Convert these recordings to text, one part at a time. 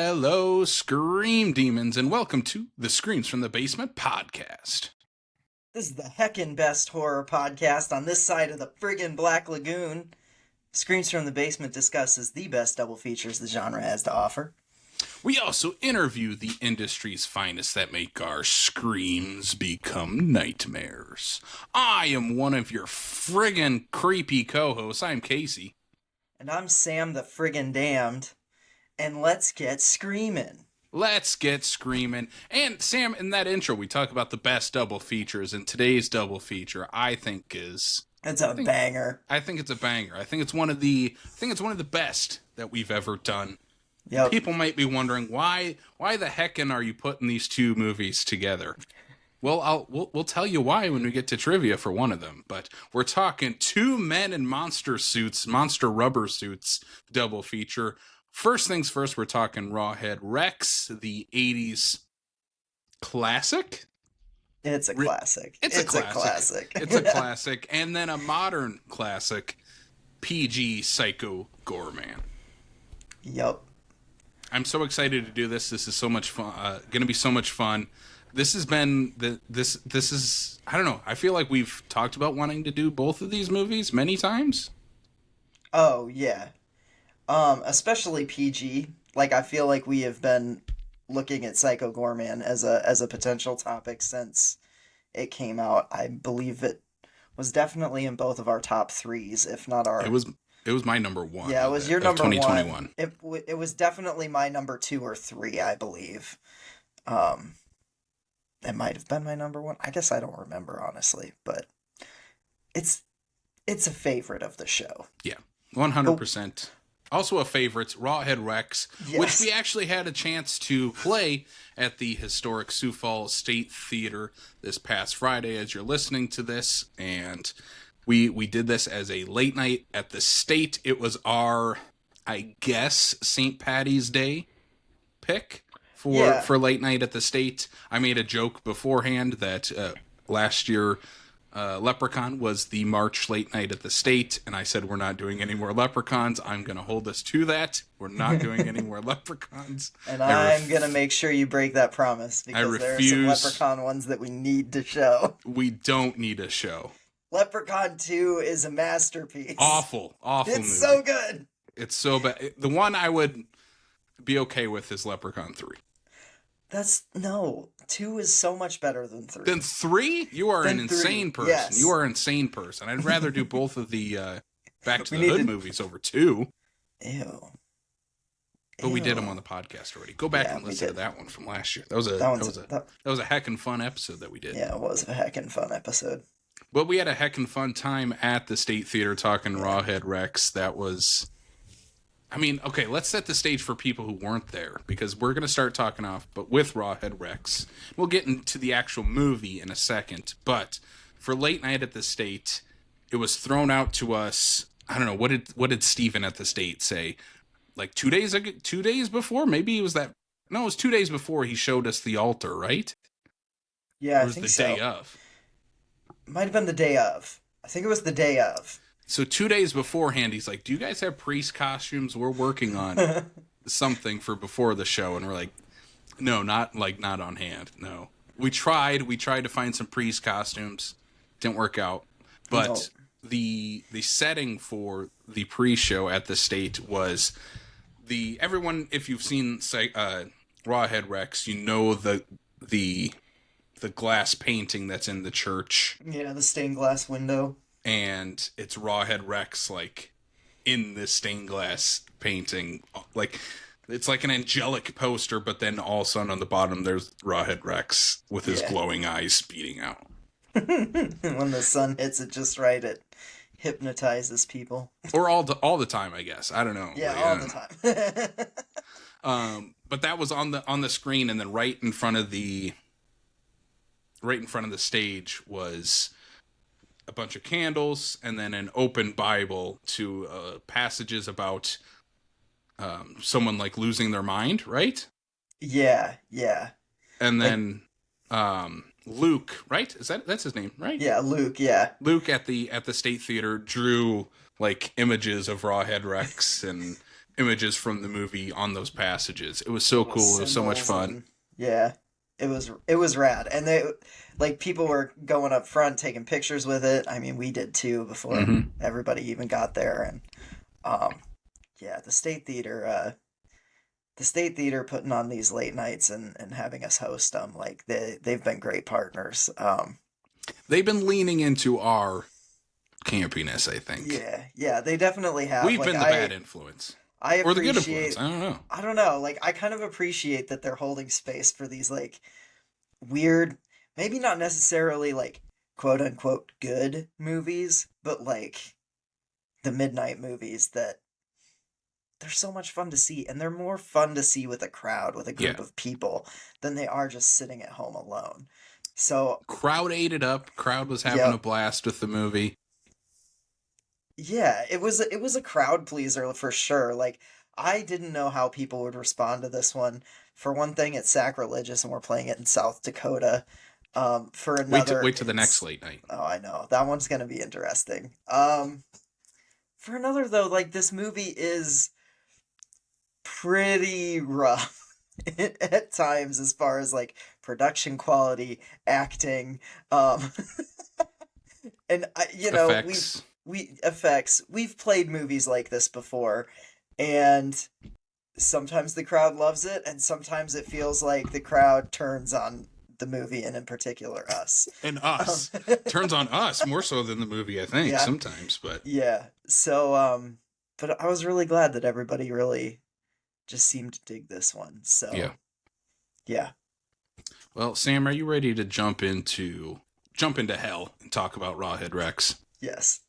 Hello, Scream Demons, and welcome to the Screams from the Basement podcast. This is the heckin' best horror podcast on this side of the friggin' Black Lagoon. Screams from the Basement discusses the best double features the genre has to offer. We also interview the industry's finest that make our screams become nightmares. I am one of your friggin' creepy co-hosts. I'm Casey. And I'm Sam the friggin' damned. And let's get screamin'. Let's get screaming. And Sam, in that intro, we talk about the best double features, and today's double feature, I think, is... It's a banger. I think it's a banger. I think it's one of the best that we've ever done. Yep. People might be wondering why the heckin' are you putting these two movies together? Well, we'll tell you why when we get to trivia for one of them. But we're talking two men in monster rubber suits, double feature. First things first, we're talking Rawhead Rex, the 80s classic. It's a classic. It's a classic. It's a classic. And then a modern classic, PG Psycho Goreman. Yup. I'm so excited to do this. This is so much fun. Going to be so much fun. This has been this is, I don't know. I feel like we've talked about wanting to do both of these movies many times. Oh, yeah. Especially PG. Like, I feel like we have been looking at Psycho Goreman as a potential topic since it came out. I believe it was definitely in both of our top threes, if not our... It was my number one. Yeah, it was your number 2021. one. It was definitely my number 2 or 3, I believe. It might have been my number 1. I guess I don't remember, honestly, but it's a favorite of the show. Yeah, 100%. Also a favorite, Rawhead Rex, Yes. which we actually had a chance to play at the historic Sioux Falls State Theatre this past Friday as you're listening to this. And we did this as a late night at the State. It was our, I guess, St. Patty's Day pick for late night at the State. I made a joke beforehand that last year... Leprechaun was the March late night at the State, and I said we're not doing any more Leprechauns. I'm going to hold us to that. We're not doing any more Leprechauns. And I'm going to make sure you break that promise, because there are some Leprechaun ones that we need to show. We don't need a show. Leprechaun 2 is a masterpiece. Awful movie. It's so good. It's so bad. The one I would be okay with is Leprechaun 3. No, 2 is so much better than 3. Then 3? You are an insane person. Yes. You are an insane person. I'd rather do both of the Back to the Hood movies over 2. Ew. But we did them on the podcast already. Go back and listen to that one from last year. That was a heckin' fun episode that we did. Yeah, it was a heckin' fun episode. But we had a heckin' fun time at the State Theater talking Rawhead Rex. That was... I mean, okay, let's set the stage for people who weren't there, because we're going to start talking off, but with Rawhead Rex. We'll get into the actual movie in a second, but for late night at the State, it was thrown out to us. I don't know, what did Steven at the State say? Like 2 days before? Maybe it was that. No, it was 2 days before he showed us the altar, right? Yeah, or was I think the so. day of? Might have been the day of. I think it was the day of. So 2 days beforehand, he's like, do you guys have priest costumes? We're working on something for before the show. And we're like, no, not on hand. No. We tried to find some priest costumes. Didn't work out. But the setting for the pre-show at the State was everyone, if you've seen Rawhead Rex, you know the glass painting that's in the church. Yeah, the stained glass window. And it's Rawhead Rex, like, in this stained glass painting. Like, it's like an angelic poster, but then all of a sudden on the bottom there's Rawhead Rex with his glowing eyes speeding out. When the sun hits it just right, it hypnotizes people. Or all the time, I guess. I don't know. Yeah, all the time. But that was on the screen, and then right in front of the stage was a bunch of candles, and then an open Bible to passages about someone like losing their mind, right? Yeah. And then Luke, right? That's his name, right? Yeah, Luke, yeah. Luke at the State Theater drew like images of Rawhead Rex and images from the movie on those passages. It was so cool. It was so much fun. Yeah, it was rad. And they, like, people were going up front taking pictures with it. I mean, we did too before everybody even got there. And yeah, the State Theater putting on these late nights and having us host them, like, they've been great partners. They've been leaning into our campiness, I think. Yeah, they definitely have. We've been the bad influence. Or the good influence. I don't know. Like, I kind of appreciate that they're holding space for these, like, weird, maybe not necessarily, like, quote unquote good movies, but, like, the midnight movies that they're so much fun to see. And they're more fun to see with a crowd, with a group of people, than they are just sitting at home alone. So crowd ate it up. Crowd was having a blast with the movie. Yeah, it was a crowd pleaser for sure. Like, I didn't know how people would respond to this one. For one thing, it's sacrilegious, and we're playing it in South Dakota. For another, wait till the next late night. Oh, I know, that one's gonna be interesting. For another though, like, this movie is pretty rough at times as far as, like, production quality, acting, and Effects. We've played movies like this before, and sometimes the crowd loves it, and sometimes it feels like the crowd turns on the movie, and in particular us. And us. Turns on us more so than the movie, I think, sometimes, but... Yeah, so, but I was really glad that everybody really just seemed to dig this one, so... Yeah. Well, Sam, are you ready to jump into hell and talk about Rawhead Rex? Yes.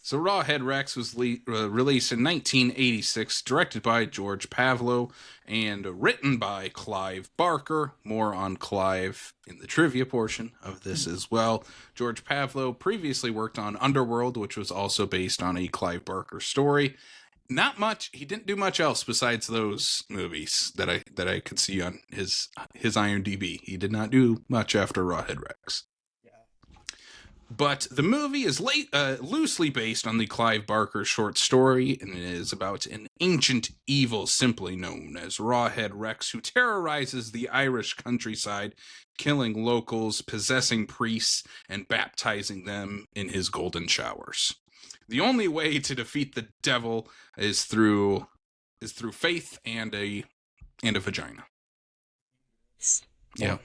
So Rawhead Rex was released in 1986, directed by George Pavlo, and written by Clive Barker. More on Clive in the trivia portion of this as well. George Pavlo previously worked on Underworld, which was also based on a Clive Barker story. Not much. He didn't do much else besides those movies that I could see on his IMDb. He did not do much after Rawhead Rex. But the movie is loosely based on the Clive Barker short story, and it is about an ancient evil simply known as Rawhead Rex, who terrorizes the Irish countryside, killing locals, possessing priests, and baptizing them in his golden showers. The only way to defeat the devil is through faith and a vagina. Yeah.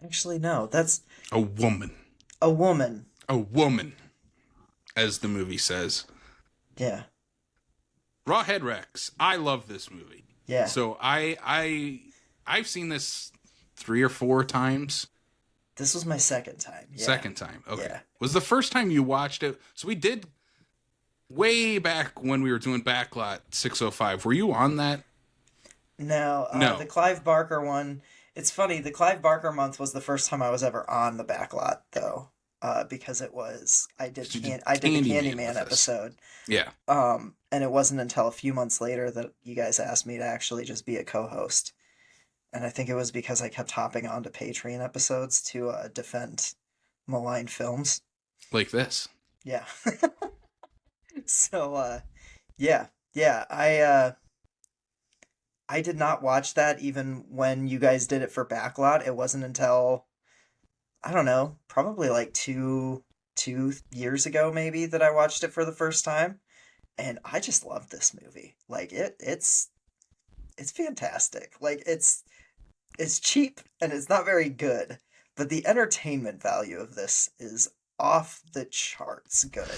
Actually, no, that's... A woman. A woman. A woman, as the movie says. Yeah. Rawhead Rex. I love this movie. Yeah. So I've seen this 3 or 4 times. This was my second time. Yeah. Second time. Okay. Yeah. Was the first time you watched it? So we did way back when we were doing Backlot 605. Were you on that? No. The Clive Barker one... It's funny, the Clive Barker month was the first time I was ever on the Backlot, though, because it was I did the Candyman episode. Yeah. And it wasn't until a few months later that you guys asked me to actually just be a co-host, and I think it was because I kept hopping onto Patreon episodes to defend maligned films. Like this. Yeah. So, yeah, I did not watch that even when you guys did it for Backlot. It wasn't until, I don't know, probably like two years ago maybe that I watched it for the first time. And I just love this movie. Like, it's fantastic. Like, it's cheap and it's not very good, but the entertainment value of this is off the charts good.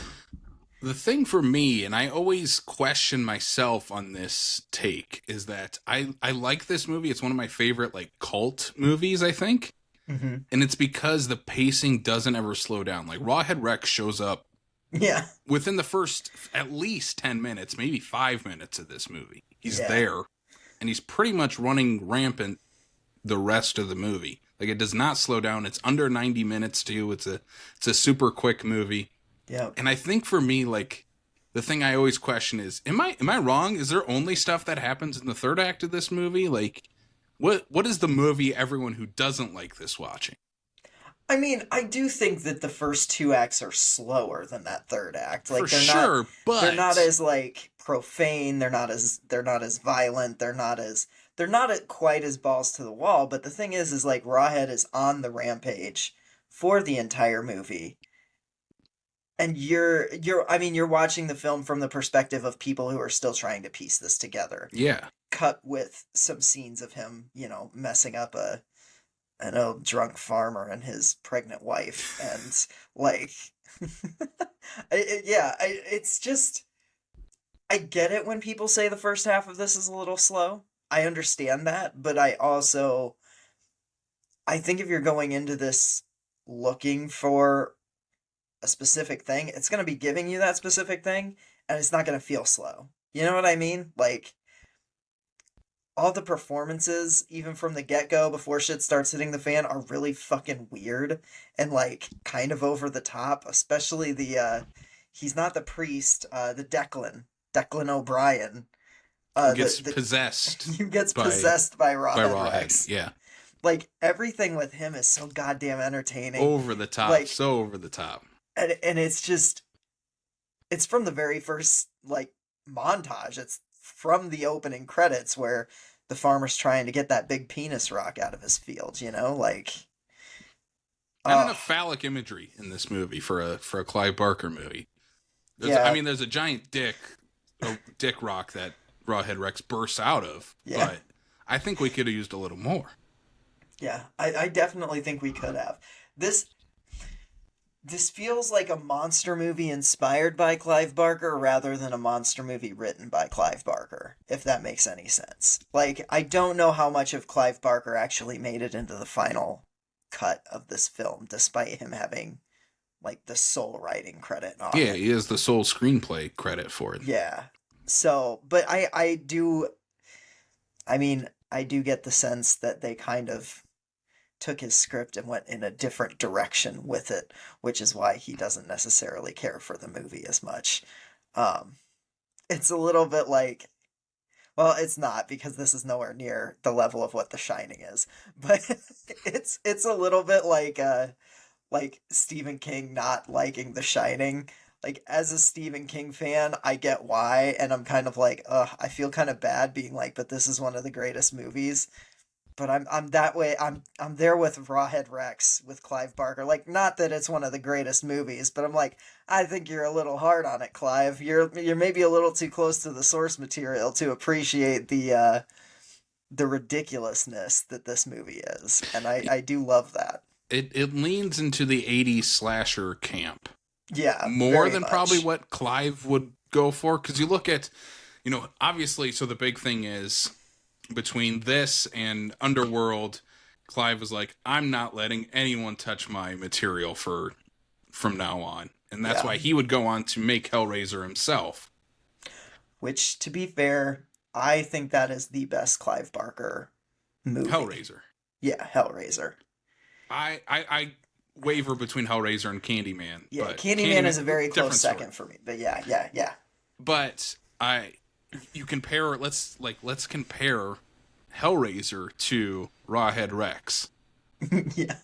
The thing for me, and I always question myself on this take, is that I like this movie. It's one of my favorite, like, cult movies, I think. Mm-hmm. And it's because the pacing doesn't ever slow down. Like, Rawhead Rex shows up within the first at least 10 minutes, maybe 5 minutes of this movie. He's there, and he's pretty much running rampant the rest of the movie. Like, it does not slow down. It's under 90 minutes, too. It's a super quick movie. Yeah. And I think for me, like, the thing I always question is, am I wrong? Is there only stuff that happens in the third act of this movie? Like, what is the movie everyone who doesn't like this watching? I mean, I do think that the first 2 acts are slower than that third act. Like, but they're not as, like, profane, they're not as violent, they're not quite as balls to the wall, but the thing is like Rawhead is on the rampage for the entire movie. And you're watching the film from the perspective of people who are still trying to piece this together. Yeah. Cut with some scenes of him, messing up an old drunk farmer and his pregnant wife, and like, it's just, I get it when people say the first half of this is a little slow. I understand that, but I think if you're going into this looking for a specific thing, it's going to be giving you that specific thing, and it's not going to feel slow. You know what I mean? Like, all the performances, even from the get-go, before shit starts hitting the fan, are really fucking weird and, like, kind of over the top, especially he's not the priest, the Declan O'Brien. Gets possessed. He gets possessed by Rawhead Rex. Yeah. Like, everything with him is so goddamn entertaining. Over the top. Like, so over the top. And it's just, it's from the very first, like, montage. It's from the opening credits where the farmer's trying to get that big penis rock out of his field, like... Not enough phallic imagery in this movie for a Clive Barker movie. There's a giant dick rock that Rawhead Rex bursts out of, but I think we could have used a little more. Yeah, I definitely think we could have. This feels like a monster movie inspired by Clive Barker rather than a monster movie written by Clive Barker, if that makes any sense. Like, I don't know how much of Clive Barker actually made it into the final cut of this film, despite him having, like, the sole writing credit on it. He has the sole screenplay credit for it. Yeah. So, but I do get the sense that they kind of took his script and went in a different direction with it, which is why he doesn't necessarily care for the movie as much. It's a little bit like, well, it's not, because this is nowhere near the level of what The Shining is, but it's a little bit like Stephen King not liking The Shining. Like, as a Stephen King fan, I get why, and I'm kind of like, I feel kind of bad being like, but this is one of the greatest movies. But I'm that way. I'm there with Rawhead Rex with Clive Barker. Like, not that it's one of the greatest movies, but I'm like, I think you're a little hard on it, Clive. You're maybe a little too close to the source material to appreciate the ridiculousness that this movie is, and I do love that. It leans into the 80s slasher camp. Yeah, more than much. Probably what Clive would go for, because you look at, obviously. So the big thing is, between this and Underworld, Clive was like, I'm not letting anyone touch my material from now on. And that's why he would go on to make Hellraiser himself. Which, to be fair, I think that is the best Clive Barker movie. Hellraiser. Yeah, Hellraiser. I waver between Hellraiser and Candyman. Yeah, Candyman is a very close second for me. But yeah. But you compare, let's compare Hellraiser to Rawhead Rex. Yeah.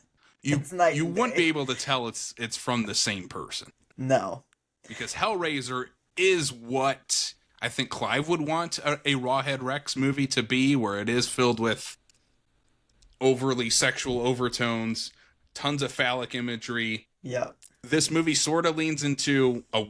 You wouldn't be able to tell it's from the same person. No. Because Hellraiser is what I think Clive would want a Rawhead Rex movie to be, where it is filled with overly sexual overtones, tons of phallic imagery. Yeah. This movie sort of leans into a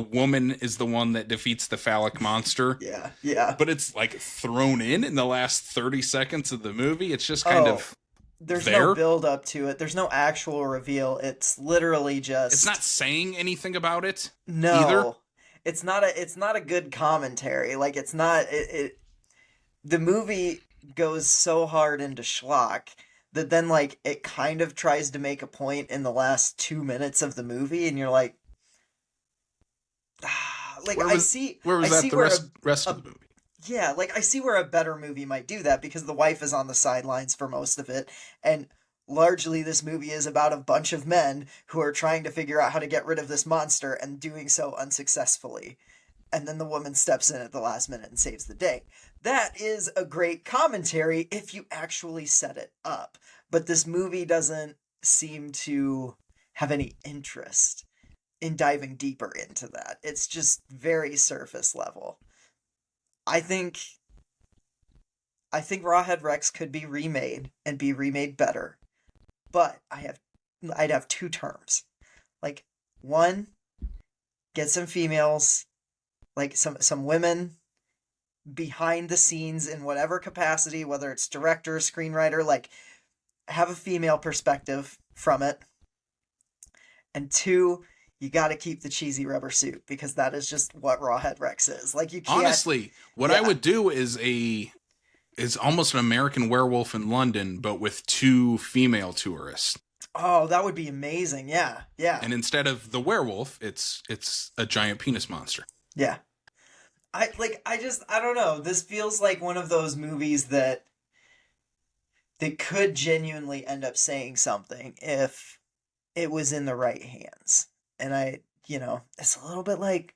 woman is the one that defeats the phallic monster. Yeah. But it's like thrown in the last 30 seconds of the movie. It's just kind of there's no build up to it. There's no actual reveal. It's literally just, it's not saying anything about it. No. Either. It's not a good commentary. Like, it's not the movie goes so hard into schlock that then, like, it kind of tries to make a point in the last 2 minutes of the movie, and you're like, like, where was that the rest of the movie? Yeah, like, I see where a better movie might do that, because the wife is on the sidelines for most of it, and largely this movie is about a bunch of men who are trying to figure out how to get rid of this monster and doing so unsuccessfully. And then the woman steps in at the last minute and saves the day. That is a great commentary if you actually set it up. But this movie doesn't seem to have any interest in diving deeper into that. It's just very surface level. I think Rawhead Rex could be remade and be remade better, but I'd have two terms. Like, one, get some females, like some women behind the scenes in whatever capacity, whether it's director, screenwriter, like, have a female perspective from it. And two, you got to keep the cheesy rubber suit, because that is just what Rawhead Rex is. Like, you can't... Honestly, what I would do is almost an American Werewolf in London, but with 2 female tourists. Oh, that would be amazing. Yeah, yeah. And instead of the werewolf, it's a giant penis monster. Yeah. I don't know. This feels like one of those movies that could genuinely end up saying something if it was in the right hands. And it's a little bit like,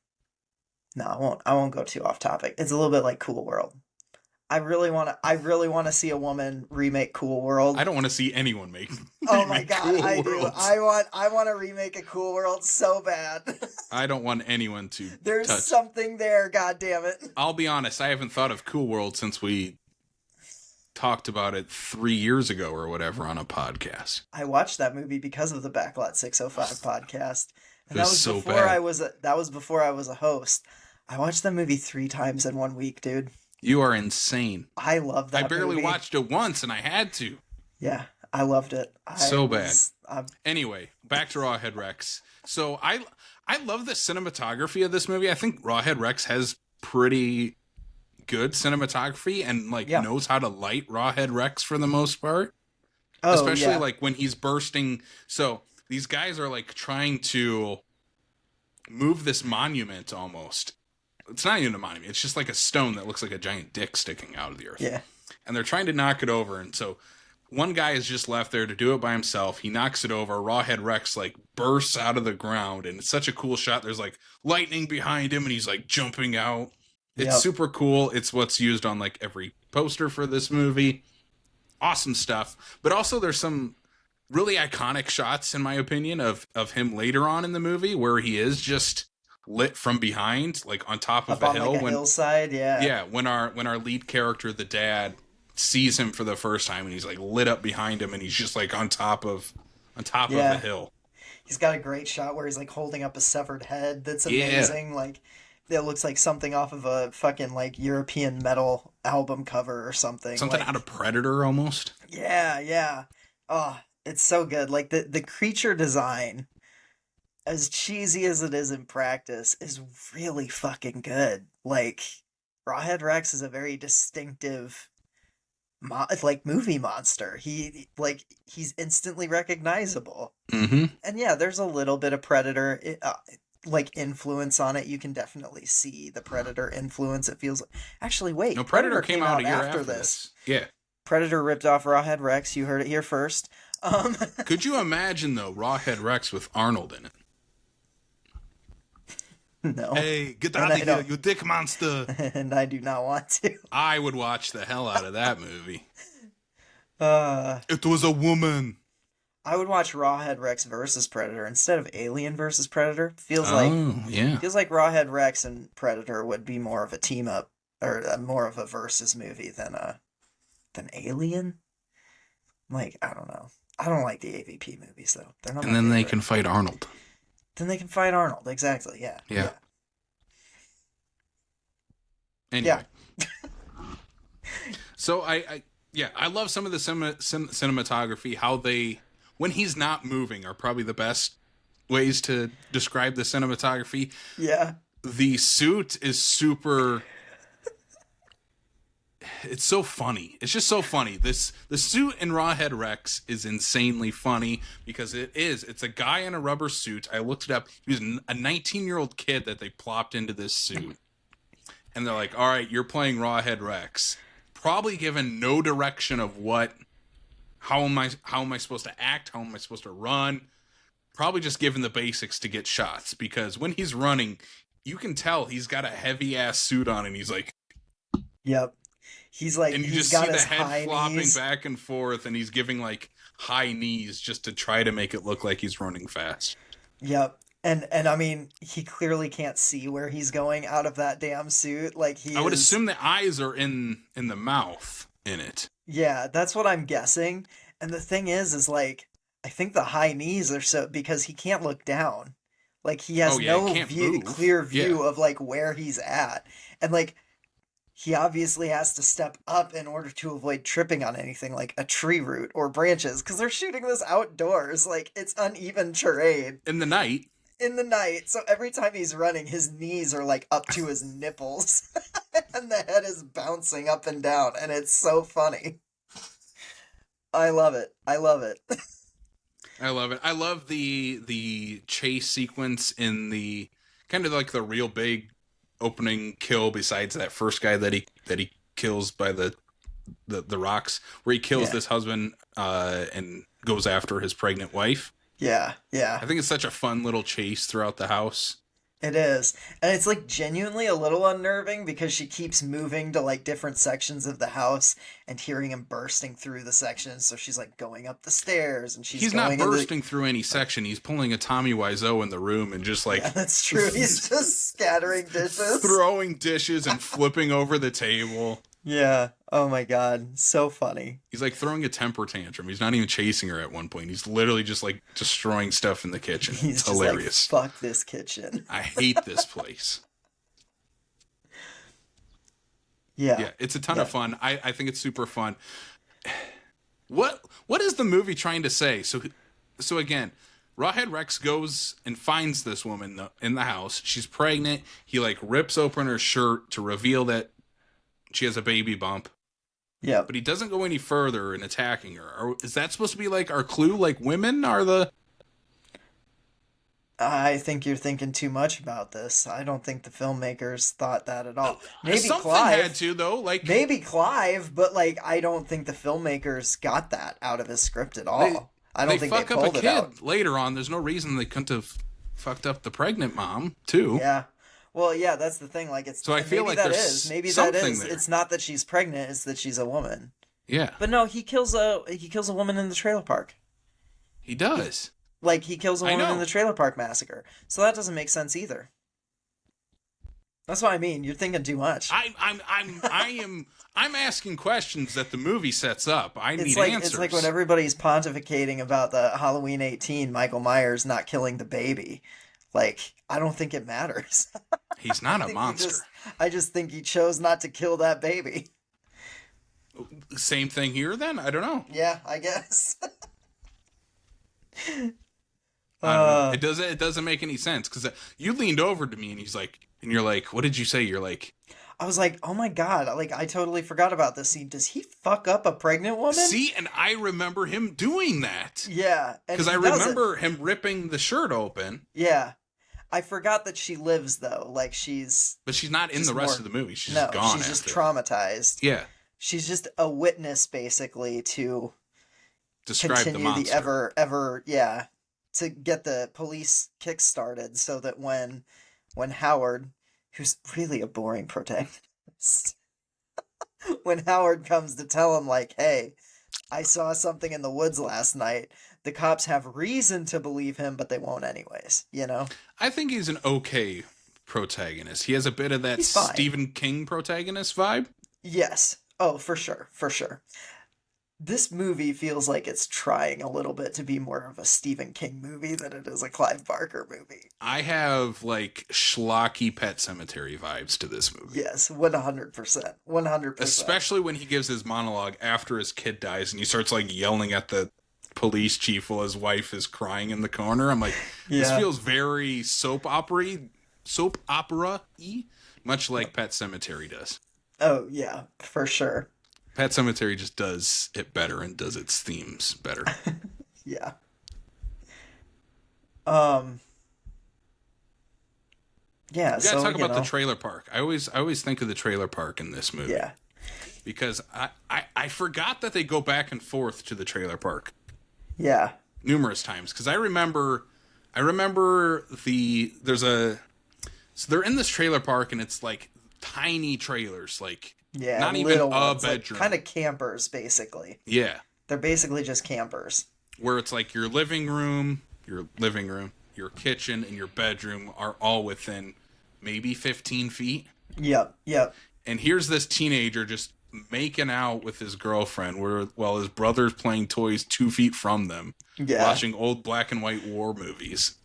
no, I won't go too off topic. It's a little bit like Cool World. I really want to see a woman remake Cool World. I don't want to see anyone make. Oh my god, cool I Worlds. do. I want to remake a Cool World so bad. I don't want anyone to. There's touch. something there, god damn it. I'll be honest, I haven't thought of Cool World since we talked about it 3 years ago or whatever on a podcast. I watched that movie because of the Backlot 605 podcast. And that was so before bad. That was before I was a host. I watched that movie 3 times in 1 week, dude. You are insane. I love that movie. I barely watched it once, and I had to. Yeah, I loved it. Bad. Anyway, back to Rawhead Rex. So I love the cinematography of this movie. I think Rawhead Rex has pretty good cinematography and knows how to light Rawhead Rex for the most part. Oh, especially like when he's bursting. So these guys are like trying to move this monument almost. It's not even a monument. It's just like a stone that looks like a giant dick sticking out of the earth. Yeah. And they're trying to knock it over. And so one guy is just left there to do it by himself. He knocks it over. Rawhead Rex bursts out of the ground. And it's such a cool shot. There's lightning behind him and he's jumping out. It's super cool. It's what's used on every poster for this movie. Awesome stuff. But also there's some really iconic shots, in my opinion, of him later on in the movie where he is just lit from behind, on top of a hill, hillside. When our lead character, the dad, sees him for the first time and he's lit up behind him and he's just on top of a hill. He's got a great shot where he's holding up a severed head that's amazing. It looks like something off of a fucking European metal album cover or something. Something out of Predator almost. Yeah. Oh, it's so good. The creature design, as cheesy as it is in practice, is really fucking good. Rawhead Rex is a very distinctive movie monster. He's instantly recognizable. Mm-hmm. And there's a little bit of Predator influence on it. You can definitely see the Predator influence. It feels actually wait. No, Predator came out a year after this. Yeah. Predator ripped off Rawhead Rex. You heard it here first. Could you imagine though Rawhead Rex with Arnold in it? No. Hey, get out of here, you dick monster. And I do not want to. I would watch the hell out of that movie. It was a woman. I would watch Rawhead Rex versus Predator instead of Alien versus Predator. Feels like Rawhead Rex and Predator would be more of a team up or more of a versus movie than Alien. I don't know. I don't like the AVP movies though. They're not. And then they can fight Arnold. Then they can fight Arnold. Exactly. Yeah. Anyway. Yeah. So I love some of the cinematography. How they, when he's not moving, are probably the best ways to describe the cinematography. Yeah. The suit is super. It's so funny. It's just so funny. The suit in Rawhead Rex is insanely funny because it's a guy in a rubber suit. I looked it up. He was a 19-year-old kid that they plopped into this suit. And they're like, all right, you're playing Rawhead Rex. Probably given no direction of how am I supposed to act? How am I supposed to run? Probably just given the basics to get shots because when he's running, you can tell he's got a heavy ass suit on and he's like, yep. He's and you just see the head flopping back and forth, and he's giving high knees just to try to make it look like he's running fast. Yep, And I mean, he clearly can't see where he's going out of that damn suit. Like I would assume the eyes are in the mouth in it. Yeah, that's what I'm guessing. And the thing is like, I think the high knees are so because he can't look down. Like he has Oh yeah, no it can't move. clear view Yeah. of like where he's at. And like he obviously has to step up in order to avoid tripping on anything like a tree root or branches because they're shooting this outdoors. Like it's uneven terrain In the night. in the night. So every time he's running, his knees are like up to his nipples and the head is bouncing up and down. And it's so funny. I love it. I love it. I love it. I love the chase sequence in the kind of like the real big opening kill besides that first guy that he kills by the rocks, where he kills this husband and goes after his pregnant wife. Yeah, yeah. I think it's such a fun little chase throughout the house. It is. And it's like genuinely a little unnerving because she keeps moving to like different sections of the house and hearing him bursting through the sections. So she's like going up the stairs and he's not bursting through any section. He's pulling a Tommy Wiseau in the room and just like... Yeah, that's true. He's just scattering dishes. Throwing dishes and flipping over the table. Yeah. Oh my God. So funny. He's like throwing a temper tantrum. He's not even chasing her at one point. He's literally just like destroying stuff in the kitchen. He's it's just hilarious. Like, fuck this kitchen. I hate this place. Yeah. Yeah, it's a ton of fun. I think it's super fun. What is the movie trying to say? So again, Rawhead Rex goes and finds this woman in the house. She's pregnant. He like rips open her shirt to reveal that she has a baby bump. Yeah. But he doesn't go any further in attacking her. Is that supposed to be like our clue? Like women are the... I think you're thinking too much about this. I don't think the filmmakers thought that at all. Maybe Something Clive had to, though. Like maybe Clive, but like I don't think the filmmakers got that out of his script at all. I don't think they pulled it out later on. There's no reason they couldn't have fucked up the pregnant mom too. Yeah. Well, yeah, that's the thing. Like, it's so I feel like there's maybe something that is. there. It's not that she's pregnant; it's that she's a woman. Yeah, but no, he kills a woman in the trailer park. He does. He kills a woman in the trailer park massacre. So that doesn't make sense either. That's what I mean. You're thinking too much. I'm asking questions that the movie sets up. I need answers. It's like when everybody's pontificating about the Halloween 18 Michael Myers not killing the baby. Like, I don't think it matters. He's not a monster. I just think he chose not to kill that baby. Same thing here, then? I don't know. Yeah, I guess. I don't know. It doesn't make any sense, because you leaned over to me and you're like, what did you say? You're like... I was like, oh my God, like, I totally forgot about this scene. Does he fuck up a pregnant woman? See, and I remember him doing that. Yeah. Because I remember him ripping the shirt open. Yeah. I forgot that she lives, though. Like, But she's not in the rest of the movie. She's just gone. She's just traumatized. Yeah. She's just a witness, basically, to describe continue the monster. To get the police kick-started so that when Howard, who's really a boring protagonist, when Howard comes to tell him, like, hey, I saw something in the woods last night, the cops have reason to believe him, but they won't anyways, you know? I think he's an okay protagonist. He has a bit of that Stephen King protagonist vibe. Yes. Oh, for sure. For sure. This movie feels like it's trying a little bit to be more of a Stephen King movie than it is a Clive Barker movie. I have, like, schlocky Pet Sematary vibes to this movie. Yes, 100%. 100%. Especially when he gives his monologue after his kid dies and he starts, like, yelling at the police chief while his wife is crying in the corner. I'm like, this feels very soap opera-y, much like Pet Sematary does. Oh, yeah, for sure. Pet Sematary just does it better and does its themes better. Yeah. Yeah, we gotta talk about the trailer park. I always think of the trailer park in this movie. Yeah. Because I forgot that they go back and forth to the trailer park. Yeah. Numerous times. Because I remember so they're in this trailer park and it's like tiny trailers, like not even a bedroom. Like kind of campers, basically. Yeah. They're basically just campers. Where it's like your living room, your kitchen, and your bedroom are all within maybe 15 feet. Yep. And here's this teenager just making out with his girlfriend while his brother's playing toys 2 feet from them, watching old black and white war movies,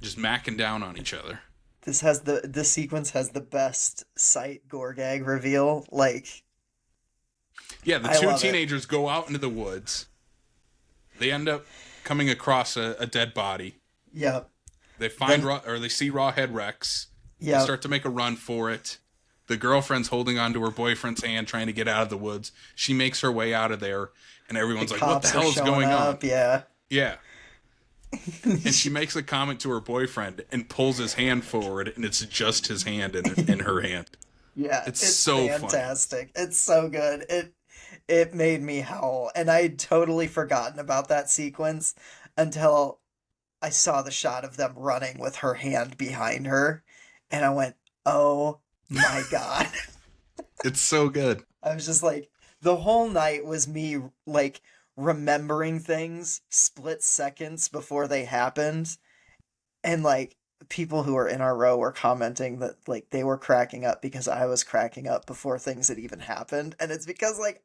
just macking down on each other. This sequence has the best sight gore gag reveal. Like, yeah, the two teenagers go out into the woods. They end up coming across a dead body. Yep. They they see Rawhead Rex. Yep. They start to make a run for it. The girlfriend's holding onto her boyfriend's hand, trying to get out of the woods. She makes her way out of there, and everyone's like, "What the hell is going on?" Yeah. And she makes a comment to her boyfriend and pulls his hand forward, and it's just his hand in her hand. Yeah, it's so fantastic. Funny. It's so good. It made me howl, and I'd totally forgotten about that sequence until I saw the shot of them running with her hand behind her, and I went, "Oh my God." It's so good. I was just like, the whole night was me like remembering things split seconds before they happened, and like people who were in our row were commenting that like they were cracking up because I was cracking up before things had even happened, and it's because like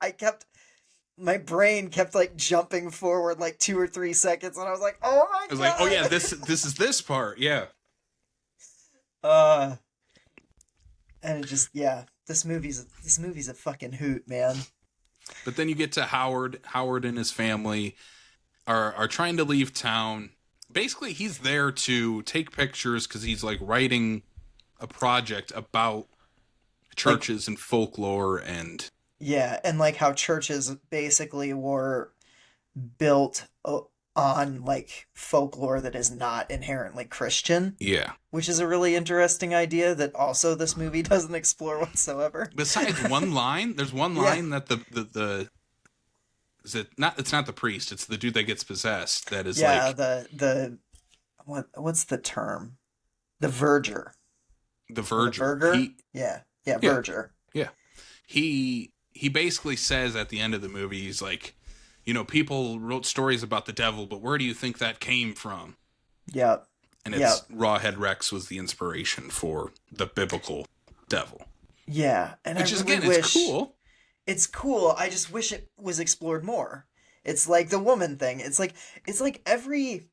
my brain kept like jumping forward like 2 or 3 seconds, and I was like, "Oh my God!" I was like, "Oh yeah, this is this part, yeah." And it just this movie's a fucking hoot, man. But then you get to Howard. Howard and his family are trying to leave town. Basically, he's there to take pictures because he's like writing a project about churches and folklore and and like how churches basically were built on like folklore that is not inherently Christian. Yeah. Which is a really interesting idea that also this movie doesn't explore whatsoever. Besides one line, there's one line that the is it not? It's not the priest. It's the dude that gets possessed. That is the what's the term? The verger. The verger. Verger. Verger. Yeah. He basically says at the end of the movie, he's like, you know, people wrote stories about the devil, but where do you think that came from? Yep. And it's Rawhead Rex was the inspiration for the biblical devil. Yeah, and which I is really again, wish, it's cool. It's cool. I just wish it was explored more. It's like the woman thing. It's like everything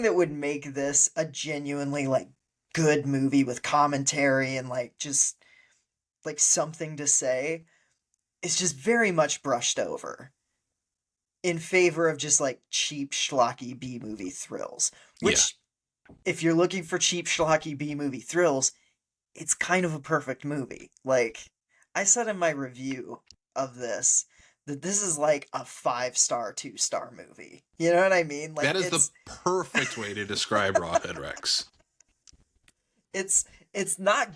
that would make this a genuinely like good movie with commentary and like just like something to say. It's just very much brushed over in favor of just like cheap schlocky B-movie thrills, which if you're looking for cheap schlocky B-movie thrills, it's kind of a perfect movie. Like I said in my review of this that this is like a 5-star, 2-star movie. You know what I mean? Like that is the perfect way to describe Rawhead Rex. It's not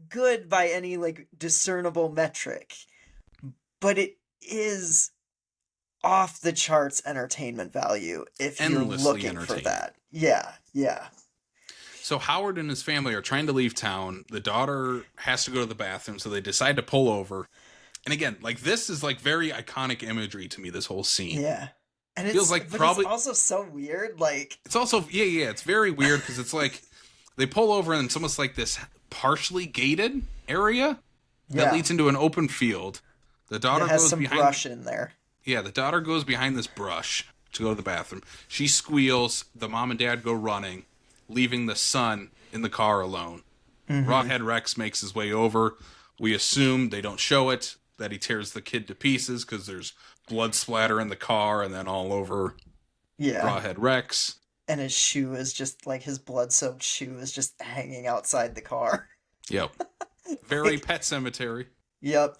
good by any like discernible metric, but it is off the charts entertainment value if you're looking for that. Yeah. So Howard and his family are trying to leave town. The daughter has to go to the bathroom, so they decide to pull over. And again, like this is like very iconic imagery to me, this whole scene. Yeah. And it feels like probably it's also so weird. Like it's also it's very weird because it's like they pull over and it's almost like this partially gated area that leads into an open field. The daughter goes some behind brush in there. Yeah, the daughter goes behind this brush to go to the bathroom. She squeals. The mom and dad go running, leaving the son in the car alone. Mm-hmm. Rawhead Rex makes his way over. We assume, they don't show it, that he tears the kid to pieces because there's blood splatter in the car and then all over Rawhead Rex. And his shoe is just, like, his blood-soaked shoe is just hanging outside the car. Yep. Very Pet Cemetery. Yep.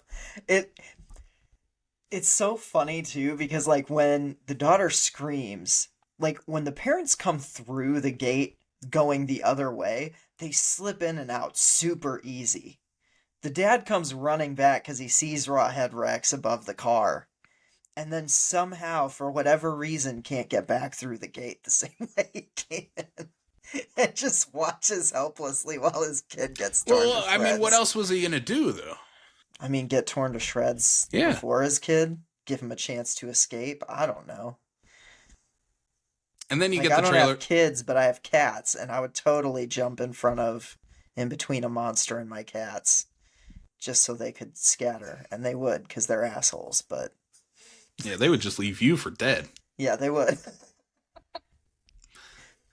It's so funny, too, because, like, when the daughter screams, like, when the parents come through the gate going the other way, they slip in and out super easy. The dad comes running back because he sees Rawhead Rex above the car, and then somehow, for whatever reason, can't get back through the gate the same way he can. And just watches helplessly while his kid gets torn to shreds. I mean, what else was he going to do, though? I mean, get torn to shreds before his kid? Give him a chance to escape? I don't know. And then you Like, get I the don't trailer. have kids, but I have cats, and I would totally jump in between a monster and my cats, just so they could scatter, and they would, because they're assholes. But Yeah, they would just leave you for dead. yeah, they would.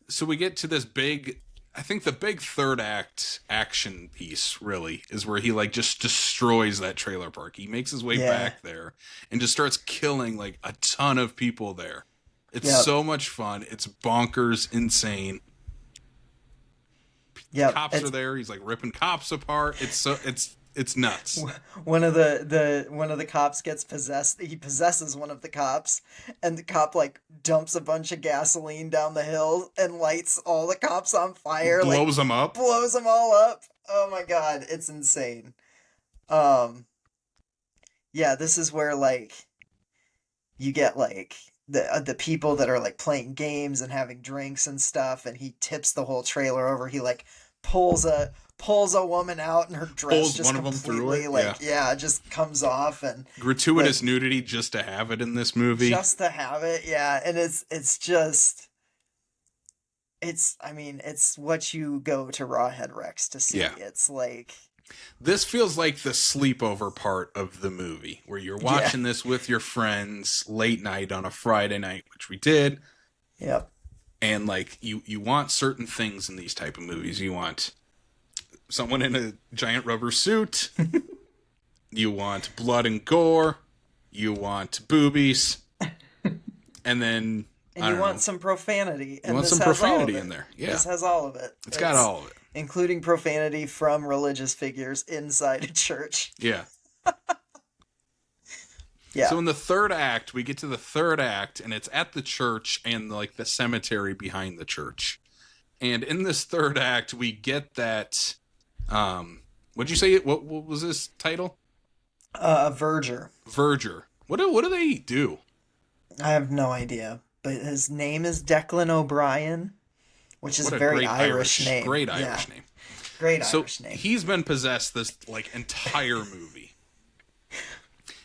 So we get to this big, I think the big third act action piece really is where he like just destroys that trailer park. He makes his way Yeah. back there and just starts killing like a ton of people there. It's Yep. so much fun. It's bonkers, insane. Yep. Cops are there. He's like ripping cops apart. It's nuts. One of the cops gets possessed. He possesses one of the cops, and the cop like dumps a bunch of gasoline down the hill and lights all the cops on fire. Blows them up. Blows them all up. Oh my god, it's insane. Yeah, this is where like you get like the people that are like playing games and having drinks and stuff, and he tips the whole trailer over. He like pulls a woman out, and her dress Pulls just one of them through completely it, like it just comes off, and Gratuitous nudity just to have it in this movie. just to have it, yeah. And it's just I mean, it's what you go to Rawhead Rex to see. Yeah. It's like This feels like the sleepover part of the movie, where you're watching this with your friends late night on a Friday night, which we did. Yep. And like you want certain things in these type of movies. You want someone in a giant rubber suit. You want blood and gore. You want boobies. And then And you want some profanity. You want some profanity in there. Yeah. This has all of it. It's got all of it. Including profanity from religious figures inside a church. Yeah. Yeah. So in the third act, we get to the third act, and it's at the church and like the cemetery behind the church. And in this third act, we get that. What'd you say? What was this title? Verger. Verger. What do they do? I have no idea, but his name is Declan O'Brien, which is a very Irish name. Great Irish name. Great Irish name. He's been possessed this like entire movie.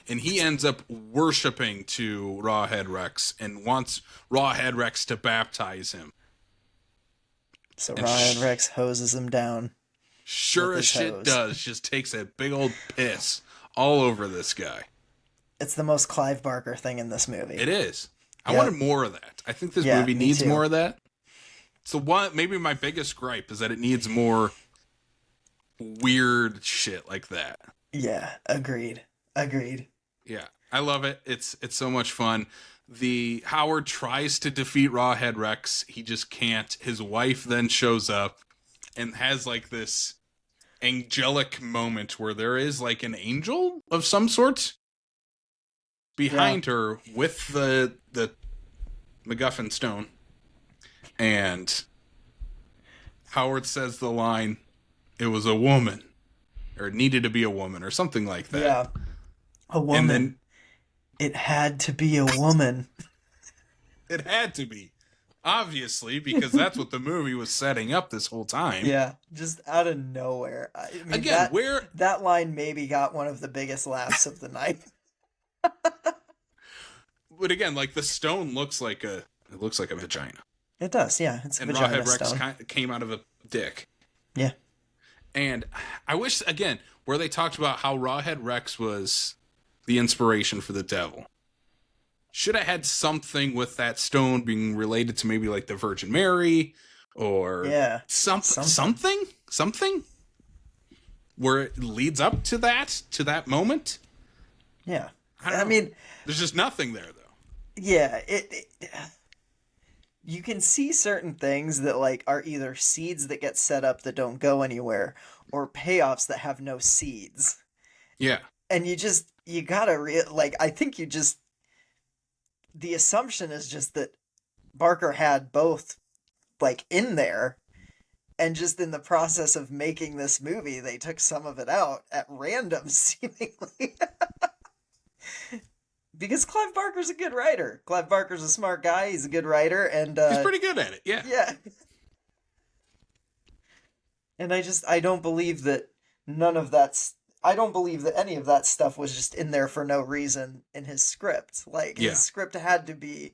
And he ends up worshiping to Rawhead Rex and wants Rawhead Rex to baptize him. So Rawhead Rex hoses him down. Sure as shit does. Just takes a big old piss all over this guy. It's the most Clive Barker thing in this movie. It is. I wanted more of that. I think this Yeah, movie me needs too. more of that. So maybe my biggest gripe is that it needs more weird shit like that. Yeah, agreed. Yeah, I love it. It's so much fun. The Howard tries to defeat Rawhead Rex. He just can't. His wife then shows up and has like this angelic moment where there is like an angel of some sort behind her with the MacGuffin stone. And Howard says the line, "It was a woman," or "it needed to be a woman," or something like that. Yeah. A woman. And then it had to be a woman. it had to be, obviously, because that's what the movie was setting up this whole time. Yeah, just out of nowhere. I mean, Again, that line maybe got one of the biggest laughs of the night. But again, like the stone looks like a vagina. It does, yeah. It's a And vagina Rawhead stone. Rex came out of a dick. Yeah. And I wish, again, where they talked about how Rawhead Rex was the inspiration for the devil. Should have had something with that stone being related to maybe like the Virgin Mary or something where it leads up to that moment. Yeah. I mean, there's just nothing there though. Yeah, you can see certain things that like are either seeds that get set up that don't go anywhere or payoffs that have no seeds. Yeah. And you gotta I think the assumption is just that Barker had both like in there, and just in the process of making this movie, they took some of it out at random seemingly. Because Clive Barker's a good writer. Clive Barker's a smart guy. He's a good writer, and he's pretty good at it. Yeah. Yeah. And I don't believe that I don't believe that any of that stuff was just in there for no reason in his script. Like his script had to be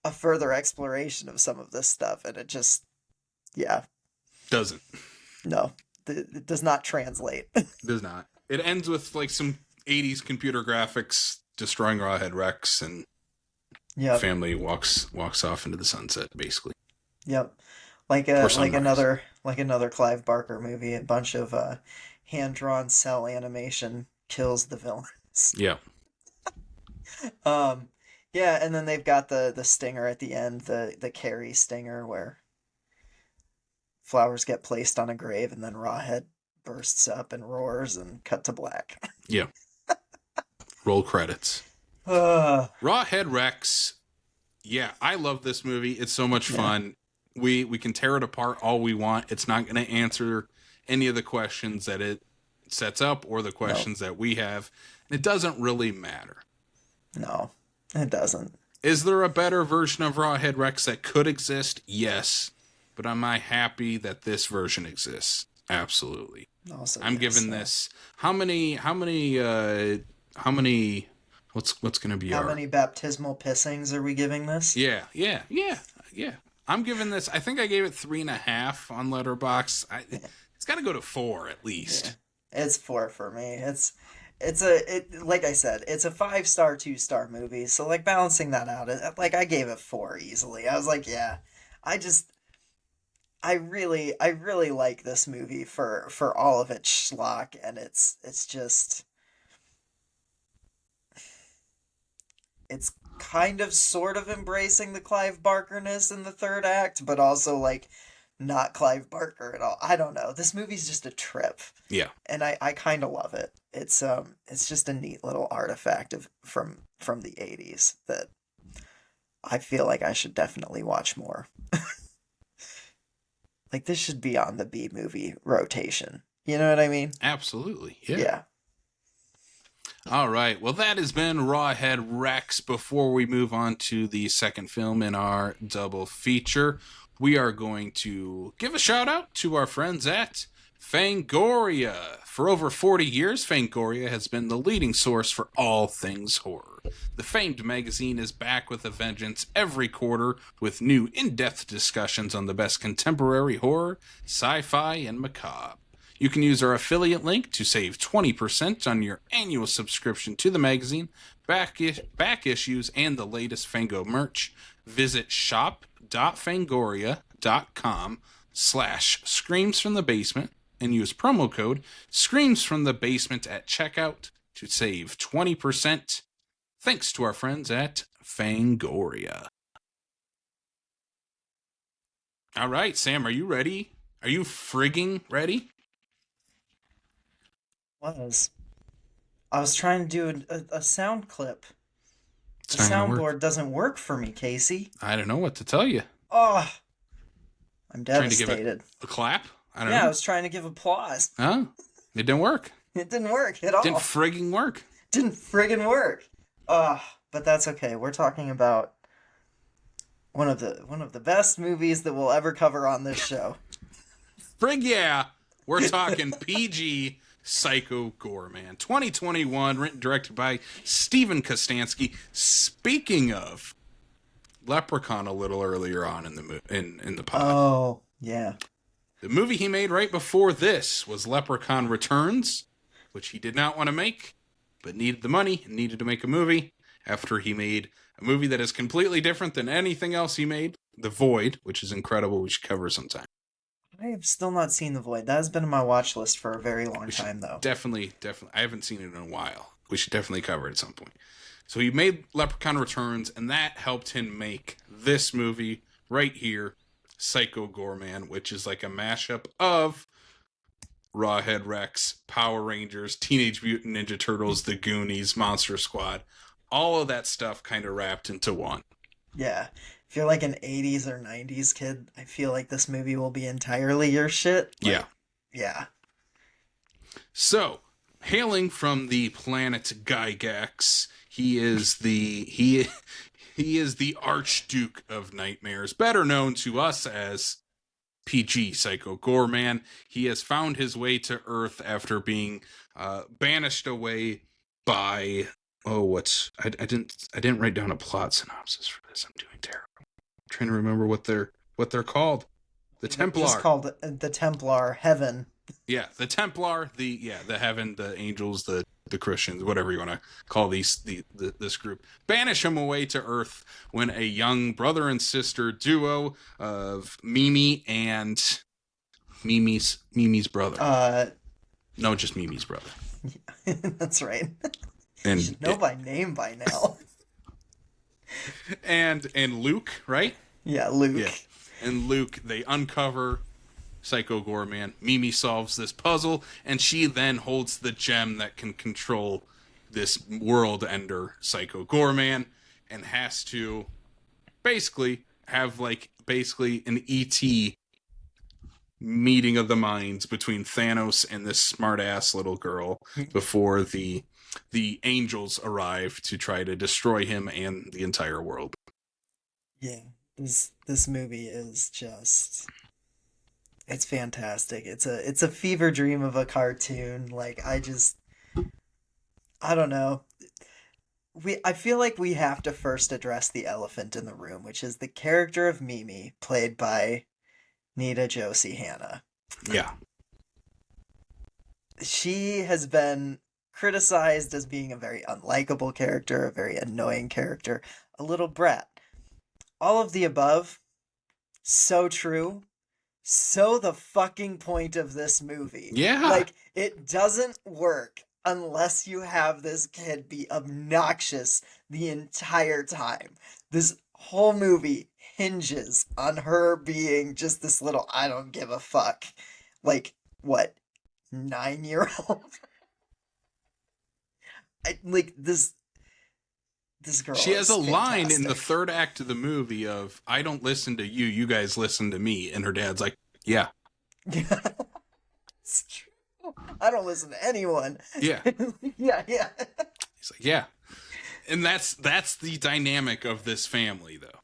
a further exploration of some of this stuff, and it just, yeah, Doesn't. no, it does not translate. Does not. It ends with like some 80s computer graphics destroying Rawhead Rex, and Yep. family walks off into the sunset, basically. Yep. Like another Clive Barker movie, a bunch of hand drawn cell animation kills the villains. Yeah. Yeah, and then they've got the stinger at the end, the Carrie stinger where flowers get placed on a grave and then Rawhead bursts up and roars and cut to black. Yeah. Roll credits. Rawhead Rex. Yeah, I love this movie. It's so much fun. We can tear it apart all we want. It's not going to answer any of the questions that it sets up or the questions that we have. It doesn't really matter. No, it doesn't. Is there a better version of Rawhead Rex that could exist? Yes. But am I happy that this version exists? Absolutely. Also, I'm giving this how many what's going to be how many baptismal pissings are we giving this? Yeah. I'm giving this, I think I gave it 3.5 on Letterboxd. It's got to go to 4 at least. Yeah. It's 4 for me. Like I said, it's a 5-star, 2-star movie. So like balancing that out, like I gave it 4 easily. I was like, yeah, I really like this movie for all of its schlock, and it's just, it's kind of sort of embracing the Clive Barker-ness in the third act, but also like not Clive Barker at all. I don't know. This movie's just a trip. Yeah. And I kind of love it. It's just a neat little artifact from the 80s that I feel like I should definitely watch more. Like this should be on the B movie rotation. You know what I mean? Absolutely. Yeah. All right. Well, that has been Rawhead Rex. Before we move on to the second film in our double feature, we are going to give a shout out to our friends at Fangoria. For over 40 years, Fangoria has been the leading source for all things horror. The famed magazine is back with a vengeance every quarter with new in-depth discussions on the best contemporary horror, sci-fi, and macabre. You can use our affiliate link to save 20% on your annual subscription to the magazine, back issues, and the latest Fango merch. Visit shop.fangoria.com/screamsfromthebasement and use promo code screamsfromthebasement at checkout to save 20%. Thanks to our friends at Fangoria. All right, Sam, are you ready? Are you frigging ready? I was trying to do a sound clip. The soundboard doesn't work for me, Casey. I don't know what to tell you. Oh, I'm devastated. Trying to give it a clap? I don't know. Yeah, I was trying to give applause. Oh, it didn't work. It didn't work at all. Didn't frigging work. Didn't friggin' work. But that's okay. We're talking about one of the best movies that we'll ever cover on this show. Frig yeah. We're talking PG Psycho Goreman. 2021, written and directed by Steven Kostanski. Speaking of Leprechaun a little earlier on in the pod. Oh, yeah. The movie he made right before this was Leprechaun Returns, which he did not want to make, but needed the money and needed to make a movie after he made a movie that is completely different than anything else he made, The Void, which is incredible. We should cover sometime. I have still not seen The Void. That has been on my watch list for a very long time, though. Definitely. I haven't seen it in a while. We should definitely cover it at some point. So he made Leprechaun Returns, and that helped him make this movie right here, Psycho Goreman, which is like a mashup of Rawhead Rex, Power Rangers, Teenage Mutant Ninja Turtles, The Goonies, Monster Squad. All of that stuff kind of wrapped into one. Yeah. If you're like an 80s or 90s kid, I feel like this movie will be entirely your shit. Yeah. Yeah. So, hailing from the planet Gygax, he is the Archduke of Nightmares, better known to us as PG Psycho Goreman. He has found his way to Earth after being banished away by I didn't write down a plot synopsis for this. I'm doing terrible. trying to remember what they're called. The Templar. Just called the Templar Heaven. Yeah, the Templar, the Heaven, the angels, the Christians, whatever you want to call this group, banish him away to Earth when a young brother and sister duo of Mimi and Mimi's brother. No, just Mimi's brother. That's right. And you should know by name by now. and Luke, right? Yeah, Luke. Yeah. And Luke, they uncover Psycho Goreman. Mimi solves this puzzle, and she then holds the gem that can control this world ender, Psycho Goreman, and has to basically have an ET meeting of the minds between Thanos and this smart-ass little girl before the angels arrive to try to destroy him and the entire world. Yeah, this movie is just, it's fantastic. It's a fever dream of a cartoon. Like, I don't know. I feel like we have to first address the elephant in the room, which is the character of Mimi, played by Nita Josie Hannah. Yeah. She has been criticized as being a very unlikable character, a very annoying character, a little brat. All of the above, so true. So the fucking point of this movie. Yeah. Like, it doesn't work unless you have this kid be obnoxious the entire time. This whole movie hinges on her being just this little I don't give a fuck. Like, what, 9-year-old? This girl. She has a fantastic. line in the third act of the movie of, I don't listen to you, you guys listen to me. And her dad's like, yeah. Yeah. It's true. I don't listen to anyone. Yeah. Yeah. He's like, yeah. And that's the dynamic of this family, though.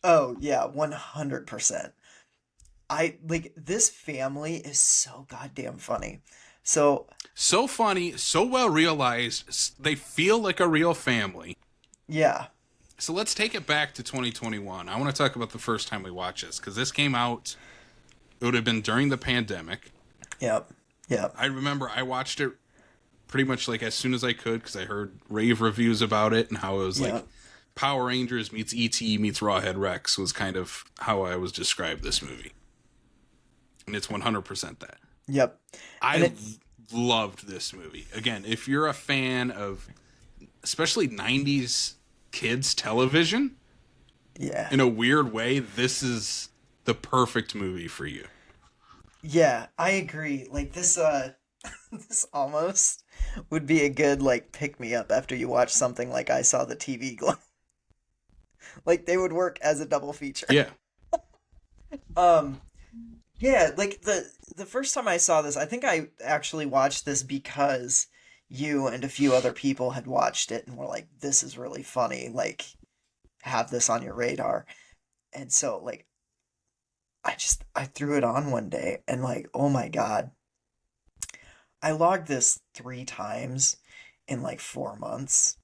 Oh, yeah, 100%. This family is so goddamn funny. So funny, so well realized, they feel like a real family. Yeah. So let's take it back to 2021. I want to talk about the first time we watched this, because this came out, it would have been during the pandemic. Yep. I remember I watched it pretty much like as soon as I could, because I heard rave reviews about it and how it was like Power Rangers meets E.T. meets Rawhead Rex was kind of how I was described this movie. And it's 100% that. Yep. I loved this movie. Again, if you're a fan of especially 90s kids television, in a weird way, this is the perfect movie for you. Yeah, I agree. Like, this this almost would be a good, like, pick-me-up after you watch something like I Saw the TV Glow. Like, they would work as a double feature. Yeah. Yeah, like, the first time I saw this, I think I actually watched this because you and a few other people had watched it and were like, this is really funny, like, have this on your radar. And so, like, I threw it on one day and, like, oh my God. I logged this 3 times in, like, 4 months.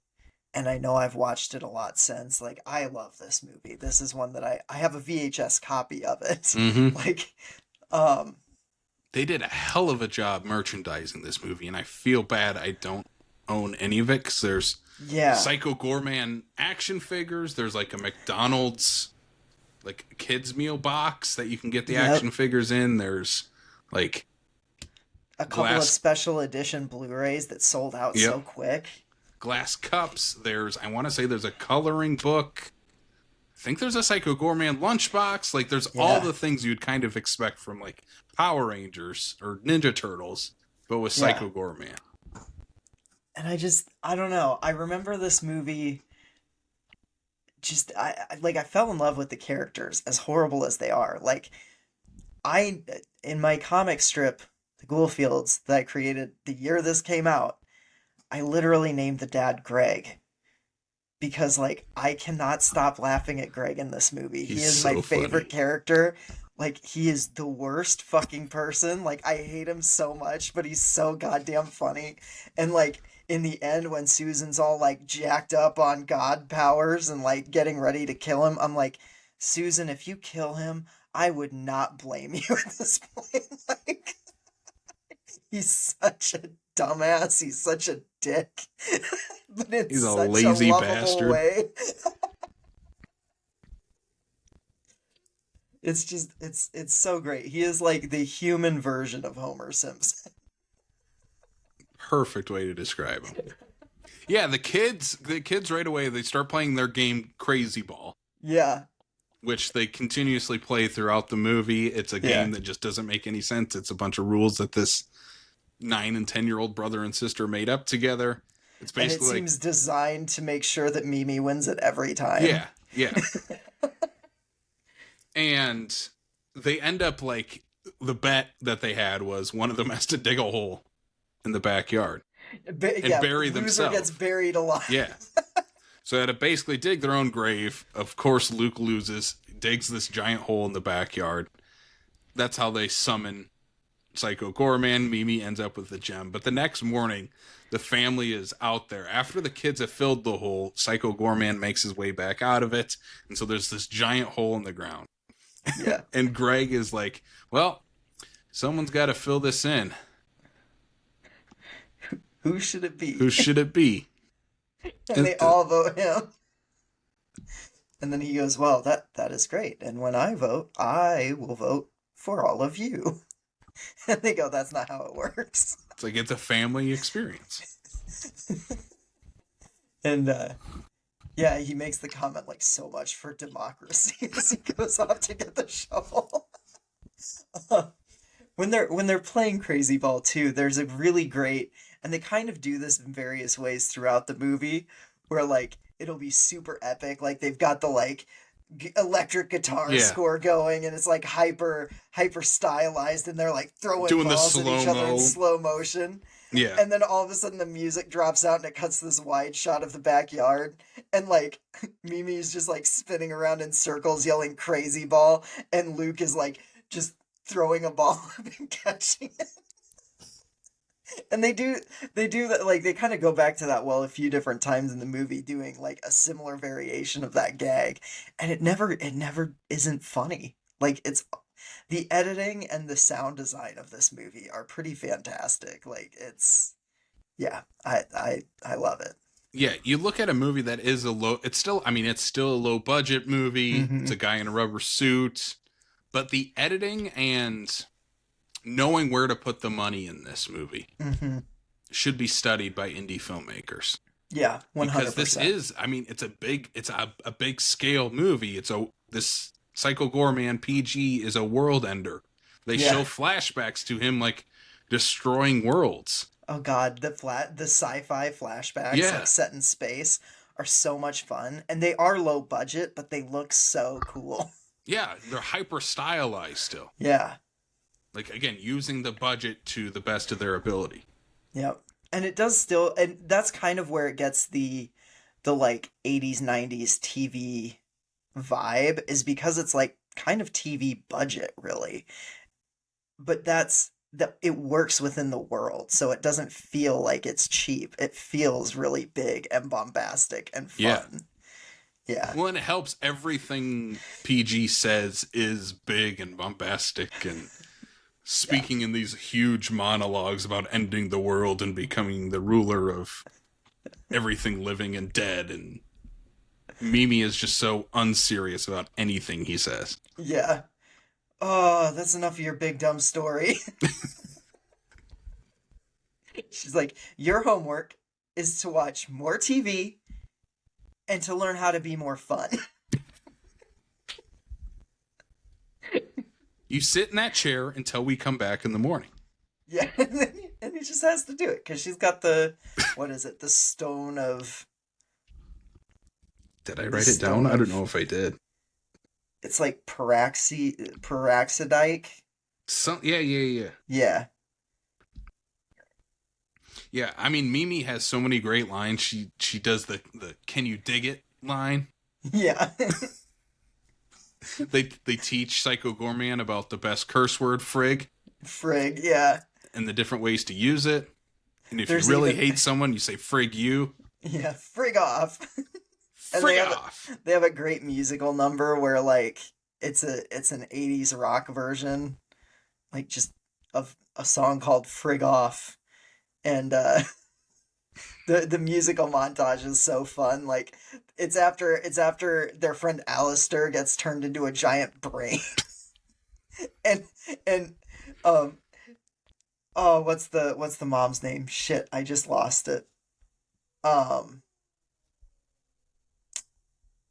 And I know I've watched it a lot since. Like, I love this movie. This is one that I have a VHS copy of it. Mm-hmm. Like, they did a hell of a job merchandising this movie, and I feel bad I don't own any of it, because there's Psycho Goreman action figures, there's like a McDonald's like kids meal box that you can get the action figures in, there's like a couple of special edition Blu-rays that sold out so quick. Glass cups, there's a coloring book, I think there's a Psycho Goreman lunchbox, like there's all the things you'd kind of expect from like Power Rangers or Ninja Turtles, but with Psycho Goreman. And I don't know. I remember this movie. I fell in love with the characters, as horrible as they are. Like, in my comic strip, The Ghoulfields, that I created the year this came out, I literally named the dad Greg. Because, like, I cannot stop laughing at Greg in this movie. He is my favorite character. Like, he is the worst fucking person. Like, I hate him so much, but he's so goddamn funny. And, like, in the end, when Susan's all, like, jacked up on god powers and, like, getting ready to kill him, I'm like, Susan, if you kill him, I would not blame you at this point. Like, he's such a dumbass. He's such a dick. But in He's a such lazy a lovable bastard. way. It's just, it's so great. He is like the human version of Homer Simpson. Perfect way to describe him. Yeah, the kids right away, they start playing their game Crazy Ball, Yeah. which they continuously play throughout the movie. It's a game that just doesn't make any sense. It's a bunch of rules that this 9 and 10-year-old brother and sister made up together. It's basically, And it seems designed to make sure that Mimi wins it every time. Yeah. And they end up like, the bet that they had was one of them has to dig a hole in the backyard and bury themselves. Loser gets buried alive. Yeah. So they had to basically dig their own grave. Of course, Luke loses, digs this giant hole in the backyard. That's how they summon Psycho Goreman. Mimi ends up with the gem. But the next morning, the family is out there. After the kids have filled the hole, Psycho Goreman makes his way back out of it. And so there's this giant hole in the ground. Yeah. And Greg is like, well, someone's got to fill this in. Who should it be? Who should it be? And they all vote him. And then he goes, well, that is great. And when I vote, I will vote for all of you. And they go, that's not how it works. It's like, it's a family experience. And yeah, he makes the comment like, so much for democracy, as he goes off to get the shovel. When they're playing Crazy Ball too, there's a really great, and they kind of do this in various ways throughout the movie, where like it'll be super epic, like they've got the like electric guitar score going, and it's like hyper stylized, and they're like throwing doing balls at each other in slow-mo. slow motion. Yeah. And then all of a sudden the music drops out and it cuts this wide shot of the backyard. And like Mimi's just like spinning around in circles yelling Crazy Ball. And Luke is like just throwing a ball up and catching it. And they do that, like they kind of go back to that well a few different times in the movie, doing like a similar variation of that gag. And it never isn't funny. Like it's the editing and the sound design of this movie are pretty fantastic. Like it's, yeah, I love it. Yeah, you look at a movie that is it's still a low budget movie. Mm-hmm. It's a guy in a rubber suit, but the editing and knowing where to put the money in this movie should be studied by indie filmmakers. Yeah, 100%. Because this is, it's a big scale movie. This Psycho Goreman PG is a world ender. They show flashbacks to him like destroying worlds. Oh god, the sci-fi flashbacks like set in space are so much fun, and they are low budget, but they look so cool. Yeah, they're hyper stylized still. Yeah. Like again, using the budget to the best of their ability. Yep. And it does still, and that's kind of where it gets the like 80s 90s TV vibe, is because it's like kind of TV budget really, but it works within the world, so it doesn't feel like it's cheap. It feels really big and bombastic and fun. Yeah. Well, and it helps everything PG says is big and bombastic and speaking in these huge monologues about ending the world and becoming the ruler of everything living and dead, and Mimi is just so unserious about anything he says. Yeah. Oh, that's enough of your big dumb story. She's like, your homework is to watch more TV and to learn how to be more fun. You sit in that chair until we come back in the morning. Yeah, and he just has to do it because she's got the, what is it, the stone of... Did I write it down? I don't know if I did. It's like peroxidike. Yeah. Yeah. Yeah, Mimi has so many great lines. She does the "Can you dig it?" line. Yeah. They teach Psycho Goreman about the best curse word, frig. Frig, yeah. And the different ways to use it. And if you really hate someone, you say frig you. Yeah, frig off. And Frig off. they have a great musical number where like it's an 80s rock version, like just of a song called Frig Off. And the musical montage is so fun. Like it's after their friend Alistair gets turned into a giant brain. and oh, what's the mom's name? Shit, I just lost it.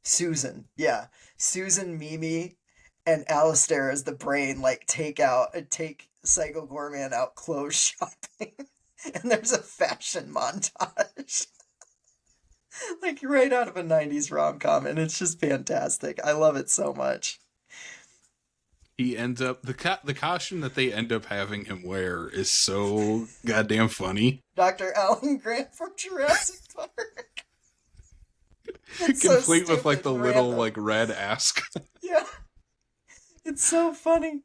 Susan. Yeah. Susan, Mimi, and Alistair as the brain like take Psycho Goreman out clothes shopping. And there's a fashion montage. Like right out of a 90s rom-com, and it's just fantastic. I love it so much. He ends up the costume that they end up having him wear is so goddamn funny. Dr. Alan Grant from Jurassic Park. It's complete so with like the little like red ask. Yeah. It's so funny.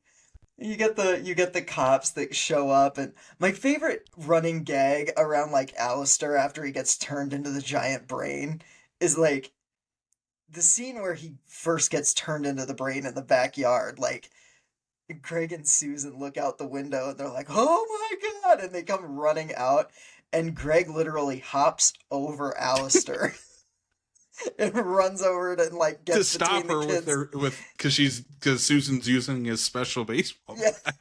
You get the cops that show up, and my favorite running gag around like Alistair after he gets turned into the giant brain is like the scene where he first gets turned into the brain in the backyard. Like Greg and Susan look out the window and they're like, "Oh my god!" and they come running out, and Greg literally hops over Alistair. And runs over and like gets to stop her kids. because Susan's using his special baseball bat.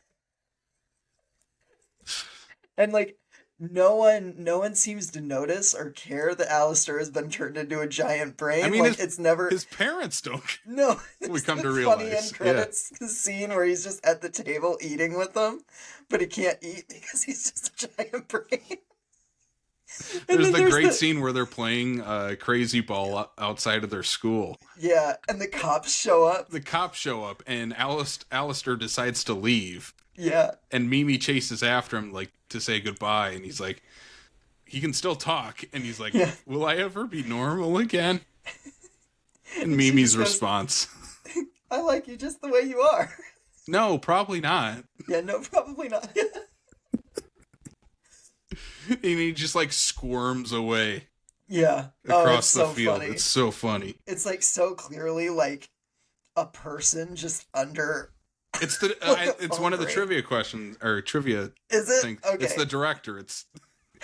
And like no one seems to notice or care that Alistair has been turned into a giant brain. I mean, like it's never his parents don't. No, we come to realize. Funny end credits scene where he's just at the table eating with them, but he can't eat because he's just a giant brain. There's the great scene where they're playing crazy ball outside of their school. Yeah, and the cops show up. And Alistair decides to leave. Yeah. And Mimi chases after him, like, to say goodbye, and he's like, he can still talk, and he's like, yeah. Will I ever be normal again? And Mimi's response. I like you just the way you are. No, probably not. Yeah, no, probably not. And he just like squirms away. Yeah. Across the field. Funny. It's so funny. It's like so clearly like a person just under. It's the it's one of the trivia questions or trivia. Is it? Things. Okay. It's the director. It's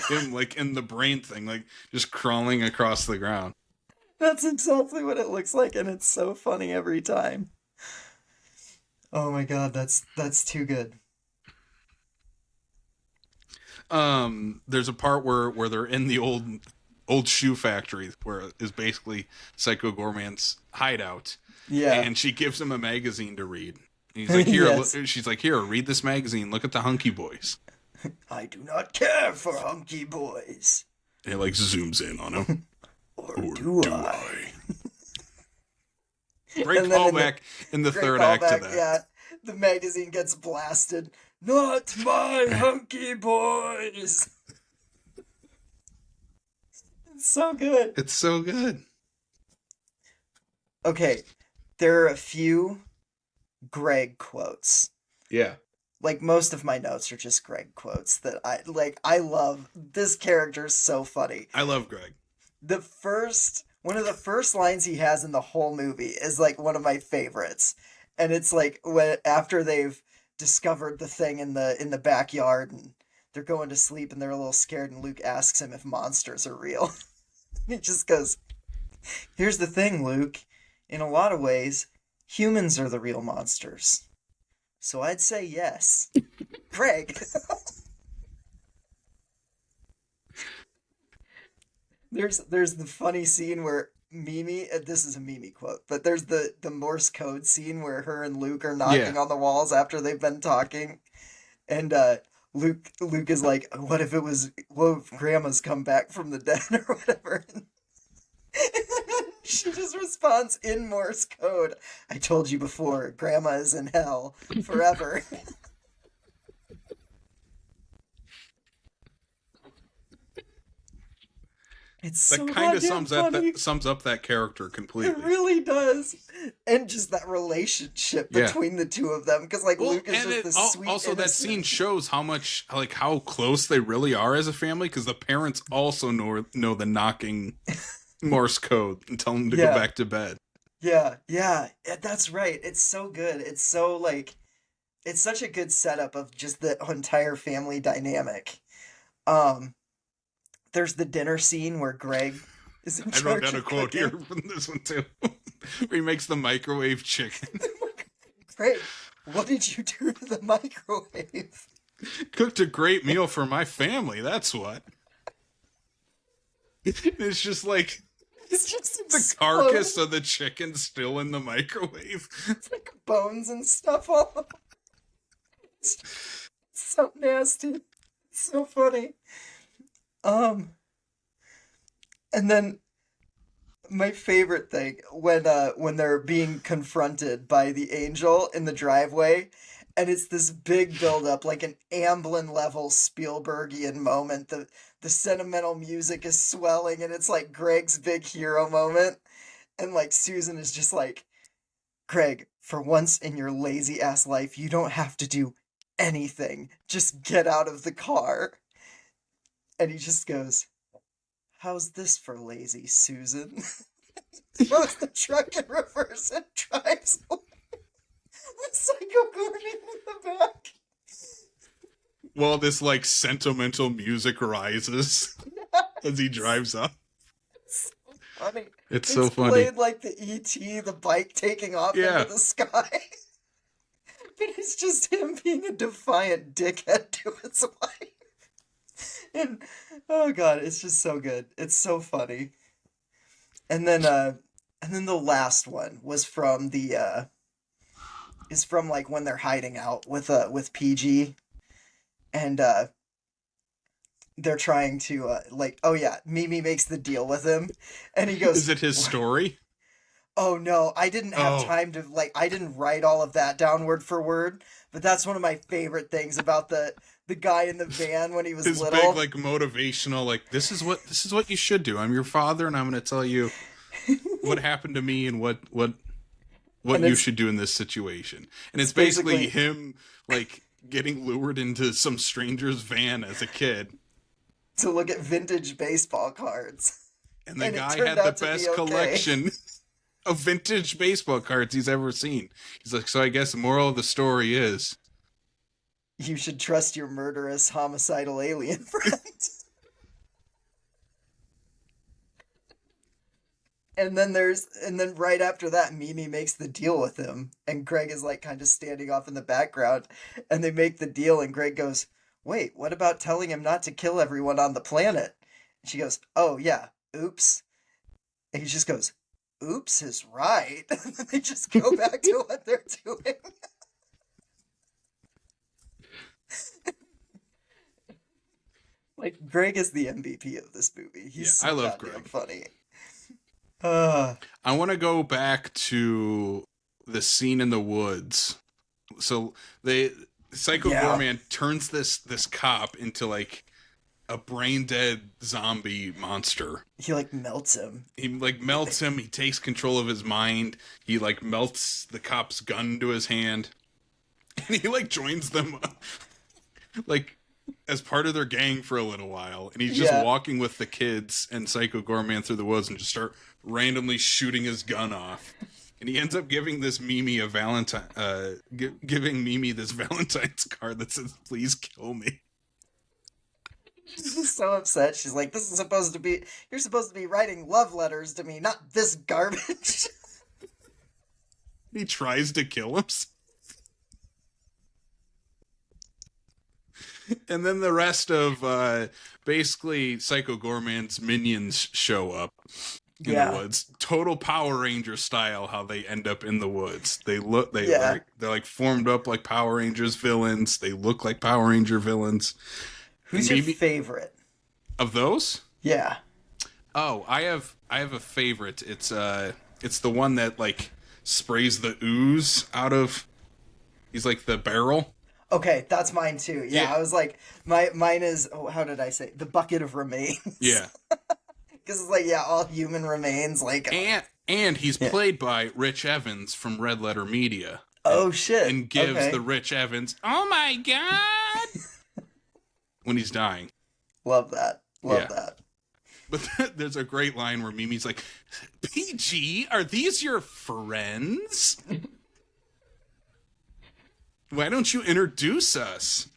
him like in the brain thing, like just crawling across the ground. That's exactly what it looks like, and it's so funny every time. Oh my god, that's too good. There's a part where they're in the old shoe factory where is basically Psycho Goreman's hideout. Yeah. And she gives him a magazine to read. And he's like, here, yes. She's like, here, read this magazine. Look at the hunky boys. I do not care for hunky boys. And it like zooms in on him. or do I? Great callback in the third act of that. Yeah, the magazine gets blasted. Not my hunky boys. It's so good. It's so good. Okay, there are a few Greg quotes. Yeah. Like most of my notes are just Greg quotes that I love. This character is so funny. I love Greg. One of the first lines he has in the whole movie is like one of my favorites. And it's like after they've discovered the thing in the backyard and they're going to sleep and they're a little scared, and Luke asks him if monsters are real. He just goes, "Here's the thing, Luke. In a lot of ways, humans are the real monsters. So I'd say yes." Greg. There's the funny scene where Mimi, this is a Mimi quote, but there's the Morse code scene where her and Luke are knocking on the walls after they've been talking, and Luke is like, what if Grandma's come back from the dead or whatever? And she just responds in Morse code, "I told you before, Grandma is in hell forever." It's that so kind of sums up that character completely. It really does, and just that relationship between the two of them, because like Luke is just the sweet. Also, innocent. that scene shows how close they really are as a family, because the parents also know the knocking Morse code and tell him to go Yeah, back to bed. yeah, that's right. It's so good. It's so like it's such a good setup of just the entire family dynamic. Um, there's the dinner scene where Greg is in I wrote charge down a of quote here cooking. from this one too. Where he makes the microwave chicken. Greg, what did you do to the microwave? Cooked a great meal for my family, that's what. It's just like It's just the carcass of the chicken still in the microwave. It's like bones and stuff all over. It's so nasty. It's so funny. Um, and then my favorite thing when they're being confronted by the angel in the driveway, and it's this big build-up, like an Amblin level Spielbergian moment. The sentimental music is swelling, and it's like Greg's big hero moment, and like Susan is just like, Greg, for once in your lazy ass life, you don't have to do anything. Just get out of the car. And he just goes, how's this for lazy, Susan? Throws the truck in reverse and drives away with Psycho Gorman in the back. While this like sentimental music rises as he drives up. It's so funny. It's so funny. Played like the E.T., the bike taking off Yeah. into the sky. But it's just him being a defiant dickhead to his wife. And oh god, it's just so good. It's so funny. And then the last one was from the is from like when they're hiding out with PG, and they're trying to like, oh yeah, Mimi makes the deal with him, and he goes, Is it his story? oh no, I didn't have time to like, I didn't write all of that down word for word, but that's one of my favorite things about the guy in the van when he was His little. big like motivational, like this is what you should do. I'm your father, and I'm going to tell you what happened to me and what you should do in this situation. And it's basically him like getting lured into some stranger's van as a kid. To look at vintage baseball cards. And the And it guy turned had out the to be best okay. collection of vintage baseball cards he's ever seen. He's like, so I guess the moral of the story is You should trust your murderous, homicidal alien friend. And then right after that, Mimi makes the deal with him, and Greg is like kind of standing off in the background, and they make the deal, and Greg goes, wait, what about telling him not to kill everyone on the planet? And she goes, oh yeah, oops. And he just goes, oops is right. And then they just go back to what they're doing. Like, Greg is the MVP of this movie. He's so I love goddamn Greg. funny. I want to go back to the scene in the woods. So Psycho Gorman turns this cop into like a brain dead zombie monster. He like melts him. He like melts him. He takes control of his mind. He like melts the cop's gun to his hand. And he like joins them like as part of their gang for a little while. And he's just walking with the kids and Psycho Gorman through the woods and just start randomly shooting his gun off. And he ends up giving this Mimi a giving Mimi this Valentine's card that says, please kill me. She's so upset. She's like, this is supposed to be, you're supposed to be writing love letters to me, not this garbage. He tries to kill himself. And then the rest of basically Psycho Gorman's minions show up in the woods. Total Power Ranger style how they end up in the woods. They're like formed up like Power Rangers villains. They look like Power Ranger villains. Who's your favorite of those? Yeah. Oh, I have a favorite. It's the one that like sprays the ooze out of. He's like the barrel. Okay, that's mine too. Yeah, I was like, mine is, how did I say? The bucket of remains. Yeah. Because it's like, all human remains. Like, and he's played by Rich Evans from Red Letter Media. Oh, shit. And gives the Rich Evans, oh my God, when he's dying. Love that. Love that. But there's a great line where Mimi's like, PG, are these your friends? Why don't you introduce us?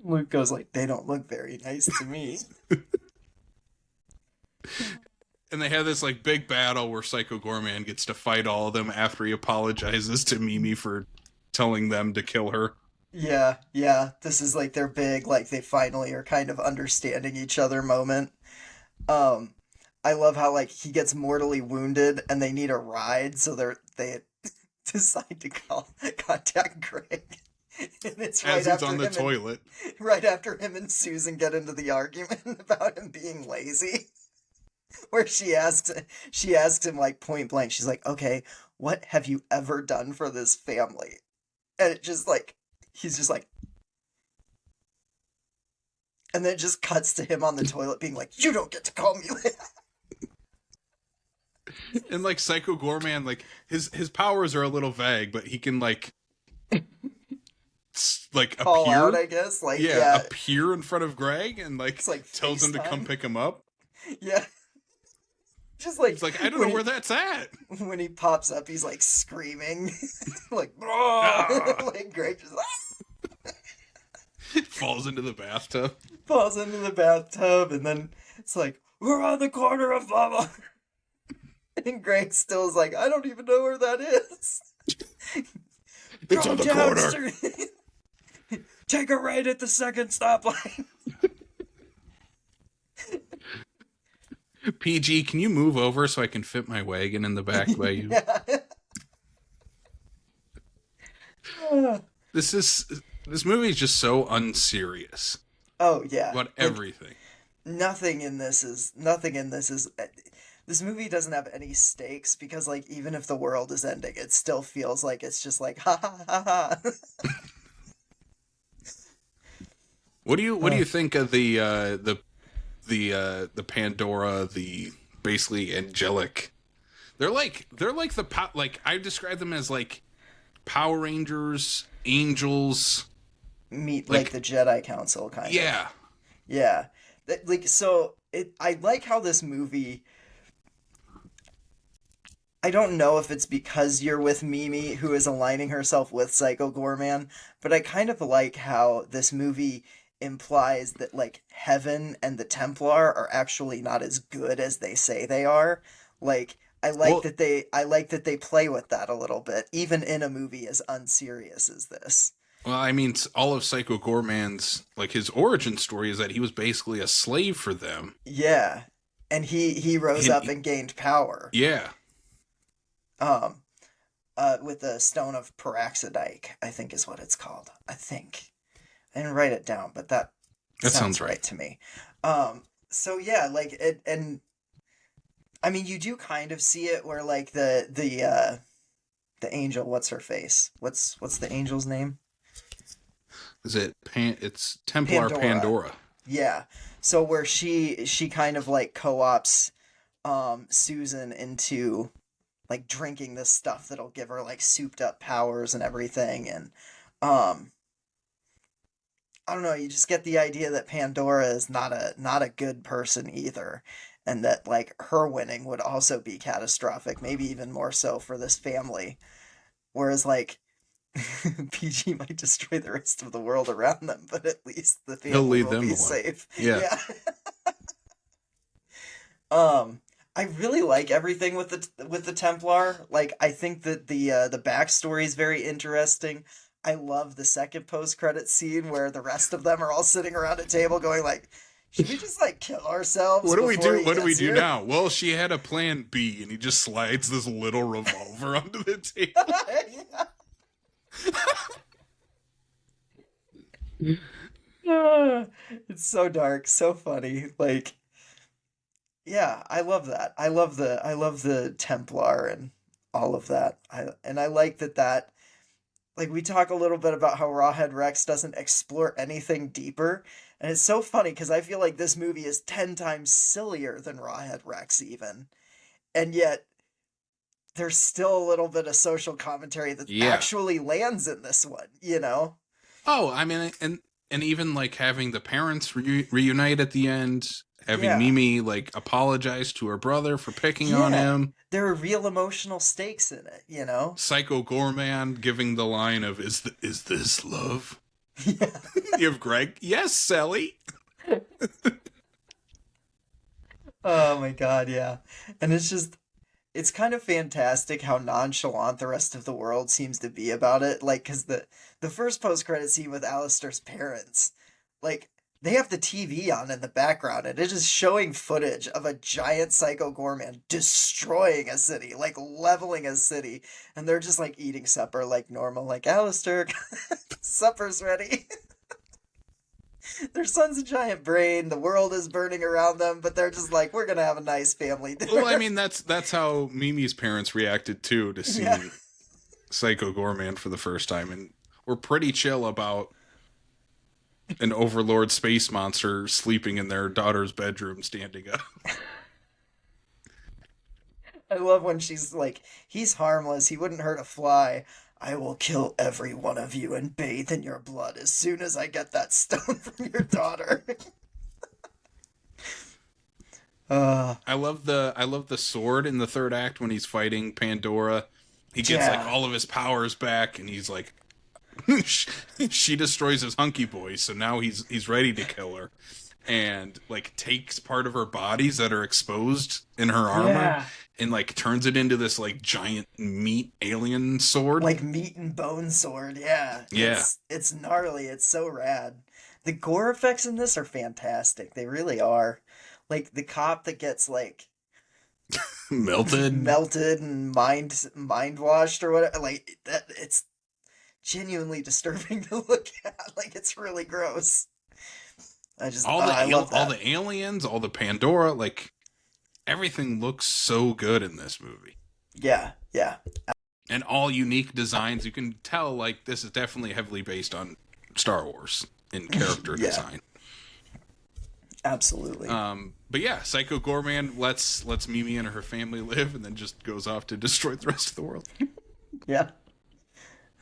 Luke goes like, they don't look very nice to me. And they have this like big battle where Psycho Goreman gets to fight all of them after he apologizes to Mimi for telling them to kill her. Yeah, yeah. This is like their big, like they finally are kind of understanding each other moment. Um, I love how like he gets mortally wounded and they need a ride, so they decide to contact Greg. And it's As he's on the toilet. Right after him and Susan get into the argument about him being lazy. Where she asks him like point blank, she's like, okay, what have you ever done for this family? And it just like, he's just like, and then it just cuts to him on the toilet being like, you don't get to call me that. And like Psycho Goreman, like his powers are a little vague, but he can like Call appear out, I guess. Like, yeah. appear in front of Greg and like tells him to FaceTime. come pick him up. Yeah. Just like, it's like, I don't know where that's at. When he pops up, he's like screaming, like, like Greg just falls into the bathtub. Falls into the bathtub, and then it's like, we're on the corner of blah blah. And Greg still is like, I don't even know where that is. It's on the corner. Take a right at the second stoplight. PG, can you move over so I can fit my wagon in the back by you? This movie is just so unserious. Oh yeah. About everything. Nothing in this is this movie doesn't have any stakes because like even if the world is ending, it still feels like it's just like ha ha ha ha. What do you think of the Pandora, the basically angelic? They're like the I describe them as like Power Rangers, angels, meet like the Jedi Council kind of. Yeah. Like so I like how this movie, I don't know if it's because you're with Mimi, who is aligning herself with Psycho Goreman, but I kind of like how this movie implies that like heaven and the Templar are actually not as good as they say they are. Like I like that they play with that a little bit, even in a movie as unserious as this. Well, I mean, all of Psycho Goreman's like his origin story is that he was basically a slave for them. Yeah, and he rose up and gained power. Yeah. With the Stone of Paraxidike, I think is what it's called. I think. I didn't write it down, but that sounds right to me. So yeah, like it, and I mean, you do kind of see it where like the angel, what's her face? What's the angel's name? Is it it's Templar Pandora. Yeah. So where she kind of like co-ops Susan into like drinking this stuff that'll give her like souped up powers and everything, and I don't know, you just get the idea that Pandora is not a good person either, and that like her winning would also be catastrophic, maybe even more so for this family. Whereas like PG might destroy the rest of the world around them, but at least the family will be safe. Yeah. I really like everything with the Templar. Like I think that the backstory is very interesting. I love the second post-credit scene where the rest of them are all sitting around a table going like, should we just like kill ourselves? What do we do? What do we do now? Well, she had a plan B, and he just slides this little revolver onto the table. It's so dark, so funny. Like, yeah, I love that. I love the Templar and all of that. I like that like we talk a little bit about how Rawhead Rex doesn't explore anything deeper, and it's so funny because I feel like this movie is 10 times sillier than Rawhead Rex even, and yet there's still a little bit of social commentary that actually lands in this one, you know? Oh, I mean, and even like having the parents reunite at the end, having Yeah. Mimi like apologize to her brother for picking on Yeah. him. There are real emotional stakes in it, you know? Psycho Goreman giving the line of is this love? Yeah. You have Greg, yes, Sally. Oh my god, yeah. And it's kind of fantastic how nonchalant the rest of the world seems to be about it. Like, because the first post-credit scene with Alistair's parents, like, they have the TV on in the background, and it is showing footage of a giant Psycho Goreman destroying a city, like, leveling a city. And they're just, like, eating supper like normal, like, Alistair, supper's ready. Their son's a giant brain. The world is burning around them, but they're just like, we're gonna have a nice family dinner. Well, I mean, that's how Mimi's parents reacted too to seeing Yeah. Psycho Goreman for the first time, and we're pretty chill about an overlord space monster sleeping in their daughter's bedroom, standing up. I love when she's like, he's harmless. He wouldn't hurt a fly. I will kill every one of you and bathe in your blood as soon as I get that stone from your daughter. I love the sword in the third act when he's fighting Pandora. He gets like Yeah. all of his powers back, and he's like, she destroys his hunky boy, so now he's ready to kill her, and like takes part of her bodies that are exposed in her armor, Yeah. and like turns it into this like giant meat alien sword. Like meat and bone sword, yeah. Yeah. It's gnarly. It's so rad. The gore effects in this are fantastic. They really are. Like the cop that gets like melted and mind washed or whatever. Like that, it's genuinely disturbing to look at. Like it's really gross. I love that. All the aliens, all the Pandora, like everything looks so good in this movie. Yeah, yeah, And all unique designs. You can tell like this is definitely heavily based on Star Wars in character Yeah. design. absolutely. But yeah, Psycho Goreman lets Mimi and her family live, and then just goes off to destroy the rest of the world. Yeah.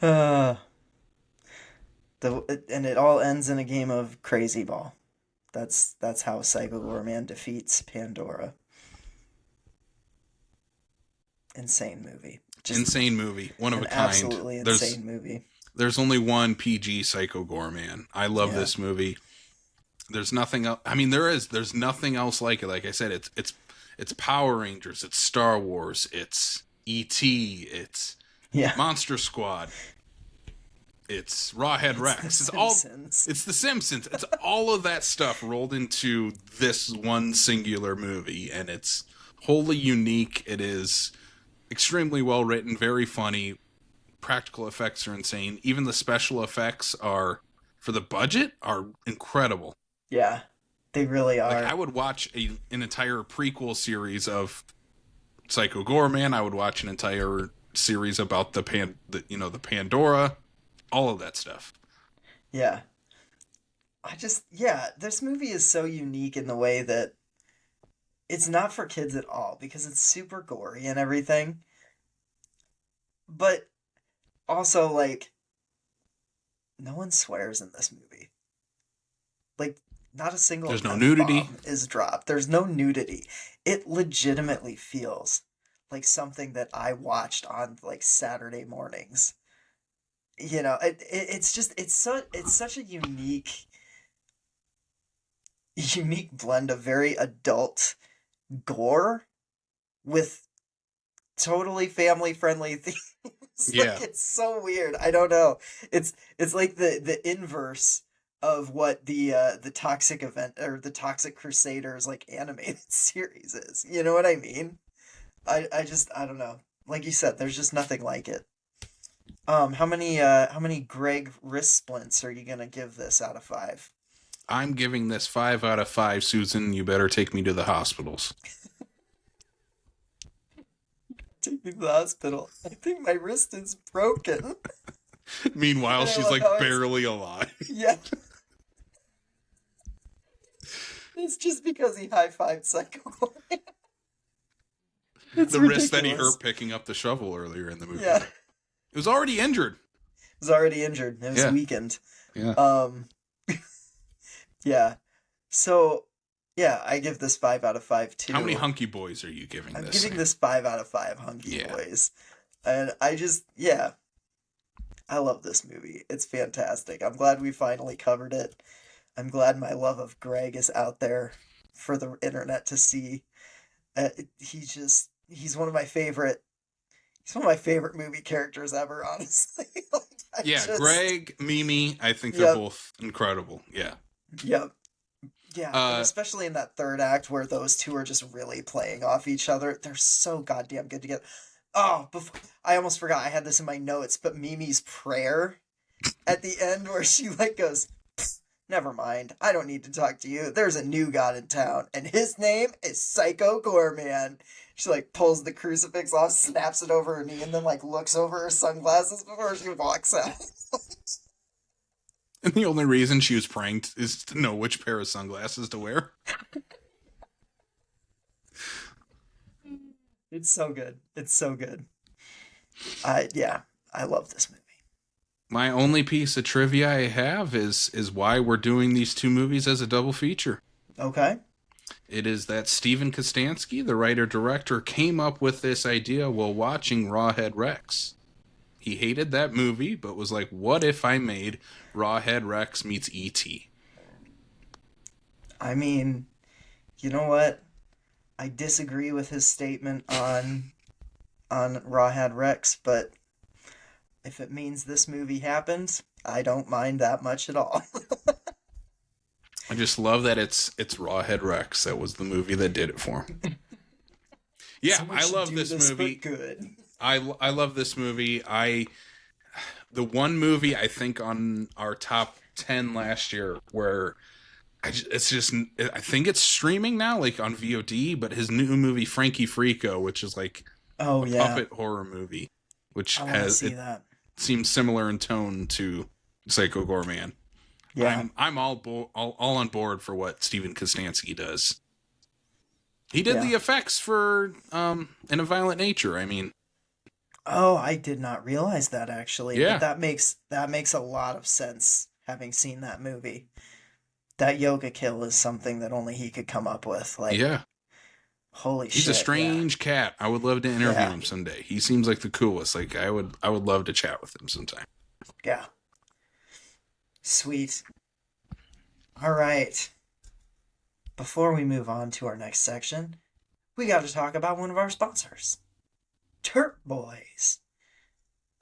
And it all ends in a game of crazy ball. That's how Psycho Goreman defeats Pandora. Insane movie. Insane movie, one of An a kind. absolutely insane movie. There's only one PG Psycho Goreman. I love Yeah. this movie. There's nothing else. I mean, there's nothing else like it. Like I said, it's Power Rangers, it's Star Wars, it's E.T., it's Yeah. Monster Squad, it's Rawhead Rex. Simpsons. It's The Simpsons. It's all of that stuff rolled into this one singular movie, and it's wholly unique. It is extremely well written, very funny. Practical effects are insane. Even the special effects are, for the budget, are incredible. Yeah. They really are. Like I would watch an entire prequel series of Psycho Goreman. I would watch an entire series about the Pandora, all of that stuff. Yeah. This movie is so unique in the way that it's not for kids at all because it's super gory and everything. But also, like, no one swears in this movie. Like, not a single There's no F nudity. bomb is dropped. There's no nudity. It legitimately feels like something that I watched on like Saturday mornings. You know, it's such a unique blend of very adult gore with totally family friendly themes. Yeah. Like, it's so weird. I don't know. It's like the inverse of what the Toxic Event or the Toxic Crusaders like animated series is. You know what I mean? I don't know. Like you said, there's just nothing like it. How many Greg wrist splints are you gonna give this out of 5? I'm giving this 5 out of 5, Susan. You better take me to the hospitals. Take me to the hospital. I think my wrist is broken. Meanwhile, And I she's love like how it's- barely alive. Yeah. It's just because he high-fived Psycho Goreman. It's The wrist that he ridiculous. hurt picking up the shovel earlier in the movie. Yeah. It was already injured. Was already injured. It was Yeah. weakened. Yeah. Yeah. So, Yeah, I give this 5 out of 5 too. How many hunky boys are you giving I'm this? giving this 5 out of 5 hunky boys. And I love this movie. It's fantastic. I'm glad we finally covered it. I'm glad my love of Greg is out there for the internet to see. He's one of my favorite. He's one of my favorite movie characters ever, honestly. Greg, Mimi, I think they're both incredible. Yeah. Yep. Yeah, and especially in that third act where those two are just really playing off each other. They're so goddamn good together. Oh, I almost forgot I had this in my notes, but Mimi's prayer at the end where she goes, never mind, I don't need to talk to you. There's a new god in town, and his name is Psycho Goreman. She pulls the crucifix off, snaps it over her knee, and then looks over her sunglasses before she walks out. And the only reason she was praying is to know which pair of sunglasses to wear. It's so good. It's so good. I love this movie. My only piece of trivia I have is why we're doing these two movies as a double feature. Okay. It is that Steven Kostanski, the writer-director, came up with this idea while watching Rawhead Rex. He hated that movie, but was like, what if I made Rawhead Rex meets E.T.? I mean, you know what? I disagree with his statement on Rawhead Rex, but if it means this movie happens, I don't mind that much at all. I just love that it's Rawhead Rex. That was the movie that did it for him. Yeah, I love this movie. Good. I love this movie. The one movie I think on our top 10 last year where I think it's streaming now, on VOD, but his new movie Frankie Frico, which is a puppet horror movie, which seems similar in tone to Psycho Goreman. Yeah, I'm all on board for what Steven Kostanski does. He did the effects for In a Violent Nature. I mean, oh, I did not realize that actually. Yeah, but that makes a lot of sense. Having seen that movie, that yoga kill is something that only he could come up with. Holy shit! He's a strange cat. I would love to interview him someday. He seems like the coolest. I would love to chat with him sometime. Yeah. Sweet. All right. Before we move on to our next section, we got to talk about one of our sponsors, Turp Boys.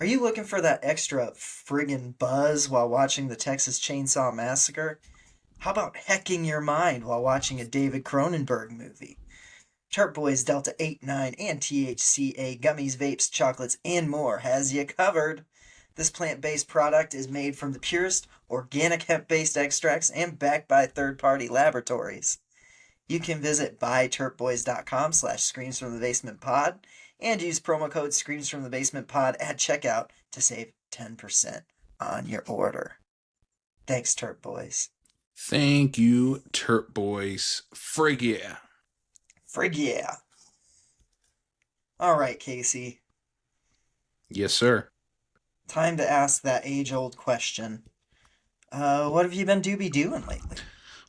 Are you looking for that extra friggin' buzz while watching the Texas Chainsaw Massacre? How about hecking your mind while watching a David Cronenberg movie? Turp Boys Delta 8, 9, and THCA gummies, vapes, chocolates, and more has you covered. This plant-based product is made from the purest organic hemp-based extracts and backed by third-party laboratories. You can visit buyturpboys.com/screamsfromthebasementpod and use promo code screamsfromthebasementpod at checkout to save 10% on your order. Thanks, Turp Boys. Thank you, Turp Boys. Frig yeah. Frig yeah. All right, Casey. Yes, sir. Time to ask that age-old question. What have you been doing lately?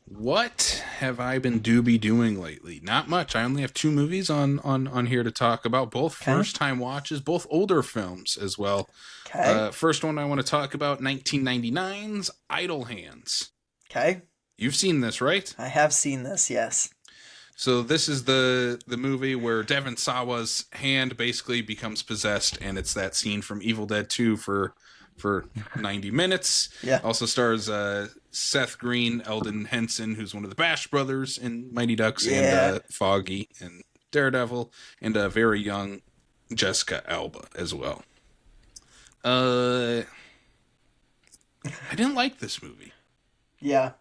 What have I been doing lately? Not much. I only have two movies on here to talk about. Both first-time watches, both older films as well. Okay. First one I want to talk about, 1999's Idle Hands. Okay. You've seen this, right? I have seen this, yes. So this is the movie where Devon Sawa's hand basically becomes possessed, and it's that scene from Evil Dead 2 for 90 minutes. Yeah. Also stars Seth Green, Eldon Henson, who's one of the Bash brothers in Mighty Ducks, and Foggy and Daredevil, and a very young Jessica Alba as well. I didn't like this movie. Yeah.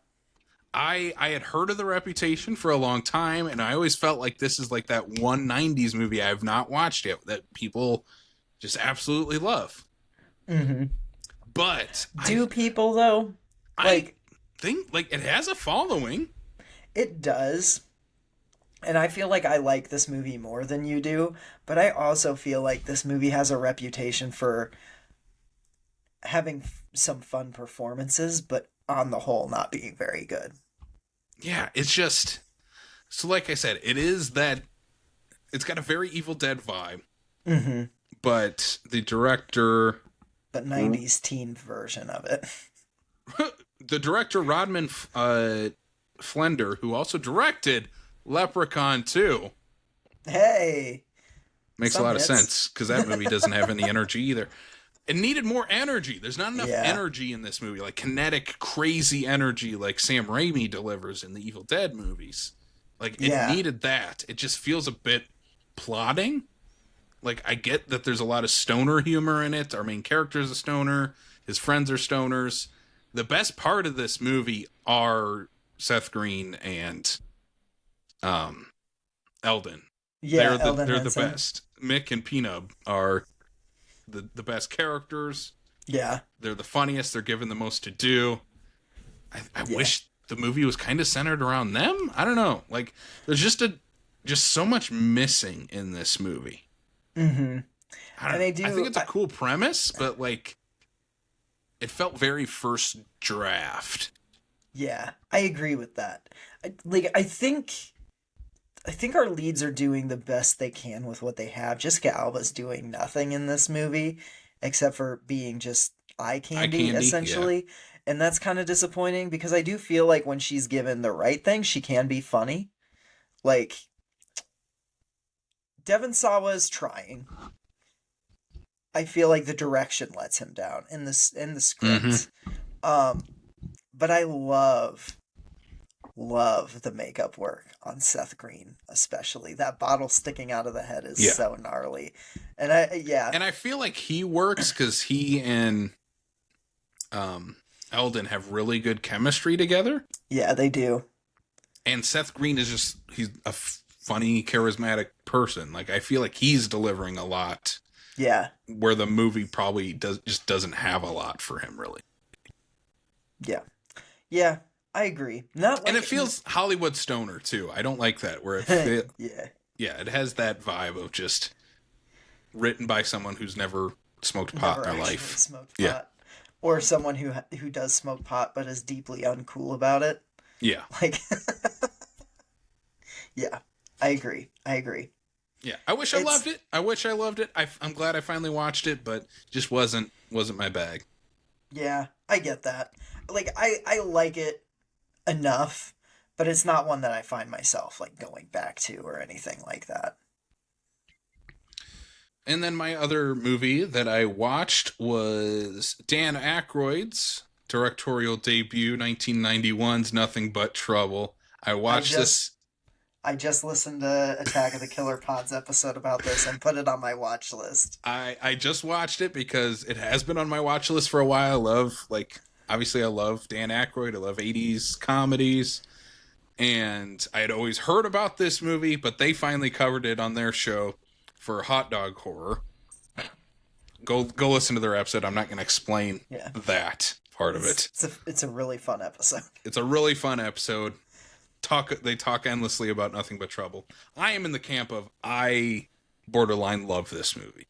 I had heard of the reputation for a long time, and I always felt like this is like that one 90s movie I have not watched yet that people just absolutely love. Mm-hmm. But people though? I think it has a following. It does. And I feel like I like this movie more than you do, but I also feel like this movie has a reputation for having some fun performances, but on the whole not being very good. Yeah, it's just So like I said, it's got a very Evil Dead vibe, Mm-hmm. but the director, The 90s teen version of it. Rodman Flender, who also directed Leprechaun 2, Hey, makes a some lot of hits. sense because that movie doesn't have any energy either. It needed more energy. There's not enough Yeah. energy in this movie, like kinetic, crazy energy like Sam Raimi delivers in the Evil Dead movies. Like, it Yeah. needed that. It just feels a bit plodding. Like, I get that there's a lot of stoner humor in it. Our main character's a stoner. His friends are stoners. The best part of this movie are Seth Green and Eldon. Yeah, Eldon They're the Henson. best. Mick and Peanut are the best characters. Yeah. They're the funniest. They're given the most to do. I Yeah. wish the movie was kind of centered around them. I don't know. Like, there's just so much missing in this movie. Mm-hmm. I think it's a cool premise, but like, it felt very first draft. Yeah, I agree with that. I think our leads are doing the best they can with what they have. Jessica Alba's doing nothing in this movie except for being just eye candy, essentially. Yeah. And that's kind of disappointing because I do feel like when she's given the right thing, she can be funny. Like, Devon Sawa is trying. I feel like the direction lets him down in the script. Mm-hmm. But I love the makeup work on Seth Green, especially. That bottle sticking out of the head is so gnarly. And I feel like he works because he and Eldon have really good chemistry together. Yeah, they do. And Seth Green is he's a funny, charismatic person. Like, I feel like he's delivering a lot. Yeah. Where the movie probably doesn't have a lot for him, really. Yeah. Yeah, I agree. And it feels Hollywood stoner too. I don't like that where it it has that vibe of just written by someone who's never smoked pot in their life. Smoked pot. Or someone who does smoke pot but is deeply uncool about it. Yeah. Like yeah, I agree. Yeah, I wish I loved it. I'm glad I finally watched it, but just wasn't my bag. Yeah, I get that. Like, I like it enough, but it's not one that I find myself, like, going back to or anything like that. And then my other movie that I watched was Dan Aykroyd's directorial debut, 1991's Nothing But Trouble. I watched this. I just listened to Attack of the Killer Pods episode about this and put it on my watch list. I just watched it because it has been on my watch list for a while. Obviously I love Dan Aykroyd. I love 80s comedies. And I had always heard about this movie, but they finally covered it on their show for Hot Dog Horror. Go listen to their episode. I'm not going to explain that part of it. It's a really fun episode. It's a really fun episode. They talk endlessly about Nothing But Trouble. I am in the camp of I borderline love this movie.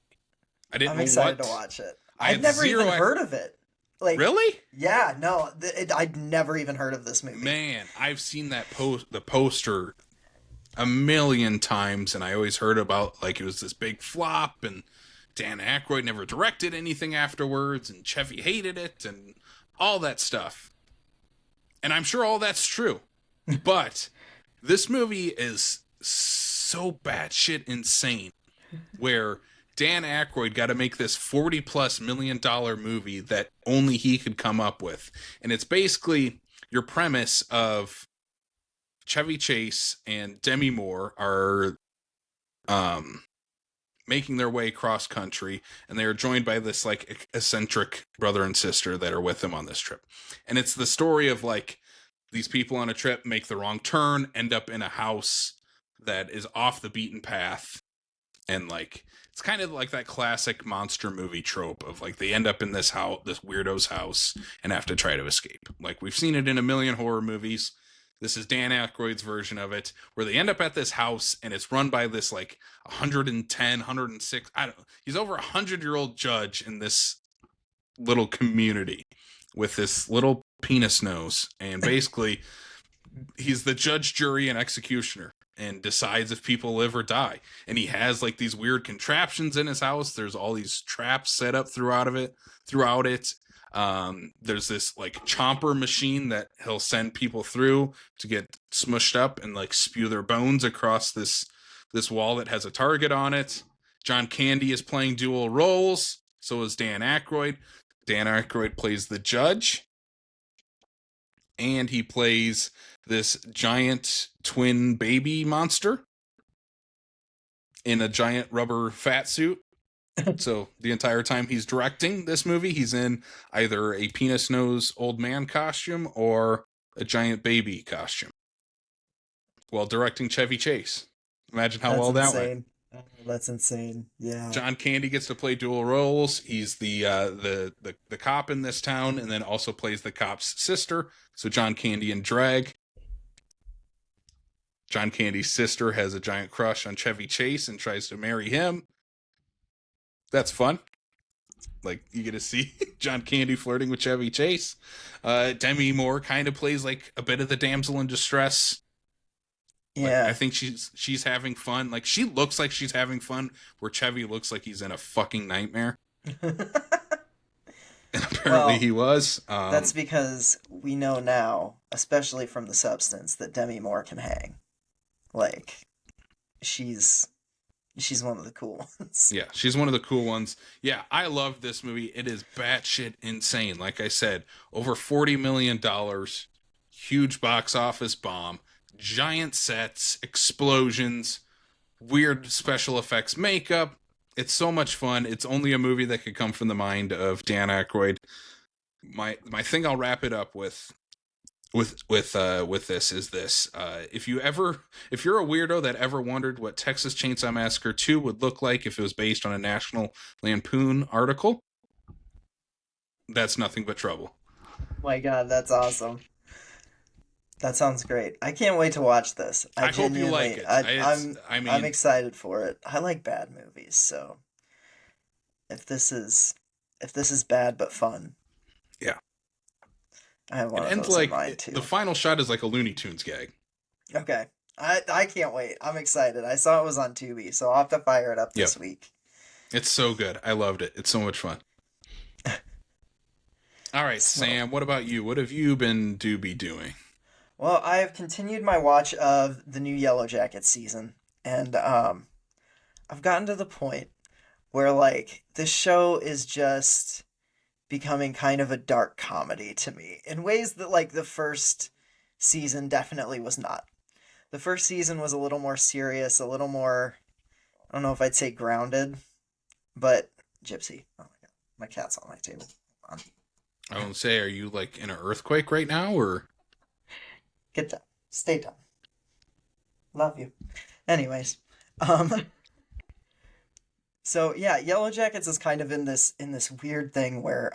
I'm excited to watch it. I'd never even heard of it. Like, really? Yeah, no, I'd never even heard of this movie. Man, I've seen the poster a million times, and I always heard about, like, it was this big flop, and Dan Aykroyd never directed anything afterwards, and Chevy hated it, and all that stuff. And I'm sure all that's true. But this movie is so batshit insane, where Dan Aykroyd got to make this $40+ million movie that only he could come up with. And it's basically your premise of Chevy Chase and Demi Moore are making their way cross country, and they are joined by this, like, eccentric brother and sister that are with them on this trip. And it's the story of, like, these people on a trip make the wrong turn, end up in a house that is off the beaten path. And, like, it's kind of like that classic monster movie trope of, like, they end up in this weirdo's house and have to try to escape. Like, we've seen it in a million horror movies. This is Dan Aykroyd's version of it, where they end up at this house and it's run by this, like, 110, 106, he's over 100-year-old judge in this little community with this little penis nose, and basically he's the judge, jury, and executioner, and decides if people live or die. And he has like these weird contraptions in his house. There's all these traps set up throughout it. There's this like chomper machine that he'll send people through to get smushed up and like spew their bones across this wall that has a target on it. John Candy is playing dual roles. So is Dan Aykroyd. Dan Aykroyd plays the judge. And he plays this giant twin baby monster in a giant rubber fat suit. So the entire time he's directing this movie, he's in either a penis nose old man costume or a giant baby costume while directing Chevy Chase. Imagine how well that went. Oh, that's insane. Yeah. John Candy gets to play dual roles. He's the cop in this town, and then also plays the cop's sister. So John Candy in drag. John Candy's sister has a giant crush on Chevy Chase and tries to marry him. That's fun. Like, you get to see John Candy flirting with Chevy Chase. Demi Moore kind of plays like a bit of the damsel in distress. Yeah. Like, I think she's having fun. Like, she looks like she's having fun, where Chevy looks like he's in a fucking nightmare. And apparently he was. That's because we know now, especially from The Substance, that Demi Moore can hang. Like, she's one of the cool ones. Yeah, she's one of the cool ones. Yeah, I love this movie. It is batshit insane. Like I said, over $40 million, huge box office bomb, giant sets, explosions, weird special effects makeup. It's so much fun. It's only a movie that could come from the mind of Dan Aykroyd. My thing I'll wrap it up with this is this. If you're a weirdo that ever wondered what Texas Chainsaw Massacre 2 would look like if it was based on a National Lampoon article, that's Nothing But Trouble. My God, that's awesome. That sounds great. I can't wait to watch this. I hope you like it. I'm excited for it. I like bad movies, so if this is bad but fun, yeah, I have one of those in mind too. The final shot is like a Looney Tunes gag. Okay, I can't wait. I'm excited. I saw it was on Tubi, so I'll have to fire it up this week. It's so good. I loved it. It's so much fun. All right, Sam. What about you? What have you been doing? Well, I have continued my watch of the new Yellow Jackets season, and I've gotten to the point where, like, this show is just becoming kind of a dark comedy to me in ways that, like, the first season definitely was not. The first season was a little more serious, a little more, I don't know if I'd say grounded, but Gypsy. Oh my God, my cat's on my table. I won't say, are you, like, in an earthquake right now, or... Get down. Stay down. Love you. Anyways, so yeah, Yellow Jackets is kind of in this weird thing where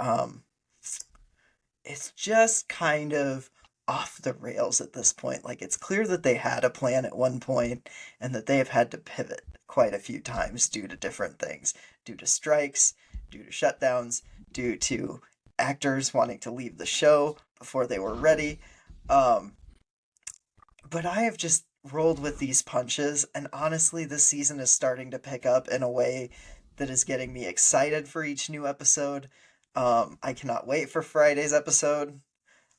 it's just kind of off the rails at this point. Like, it's clear that they had a plan at one point and that they have had to pivot quite a few times due to different things, due to strikes, due to shutdowns, due to actors wanting to leave the show before they were ready. But I have just rolled with these punches, and honestly, this season is starting to pick up in a way that is getting me excited for each new episode. I cannot wait for Friday's episode,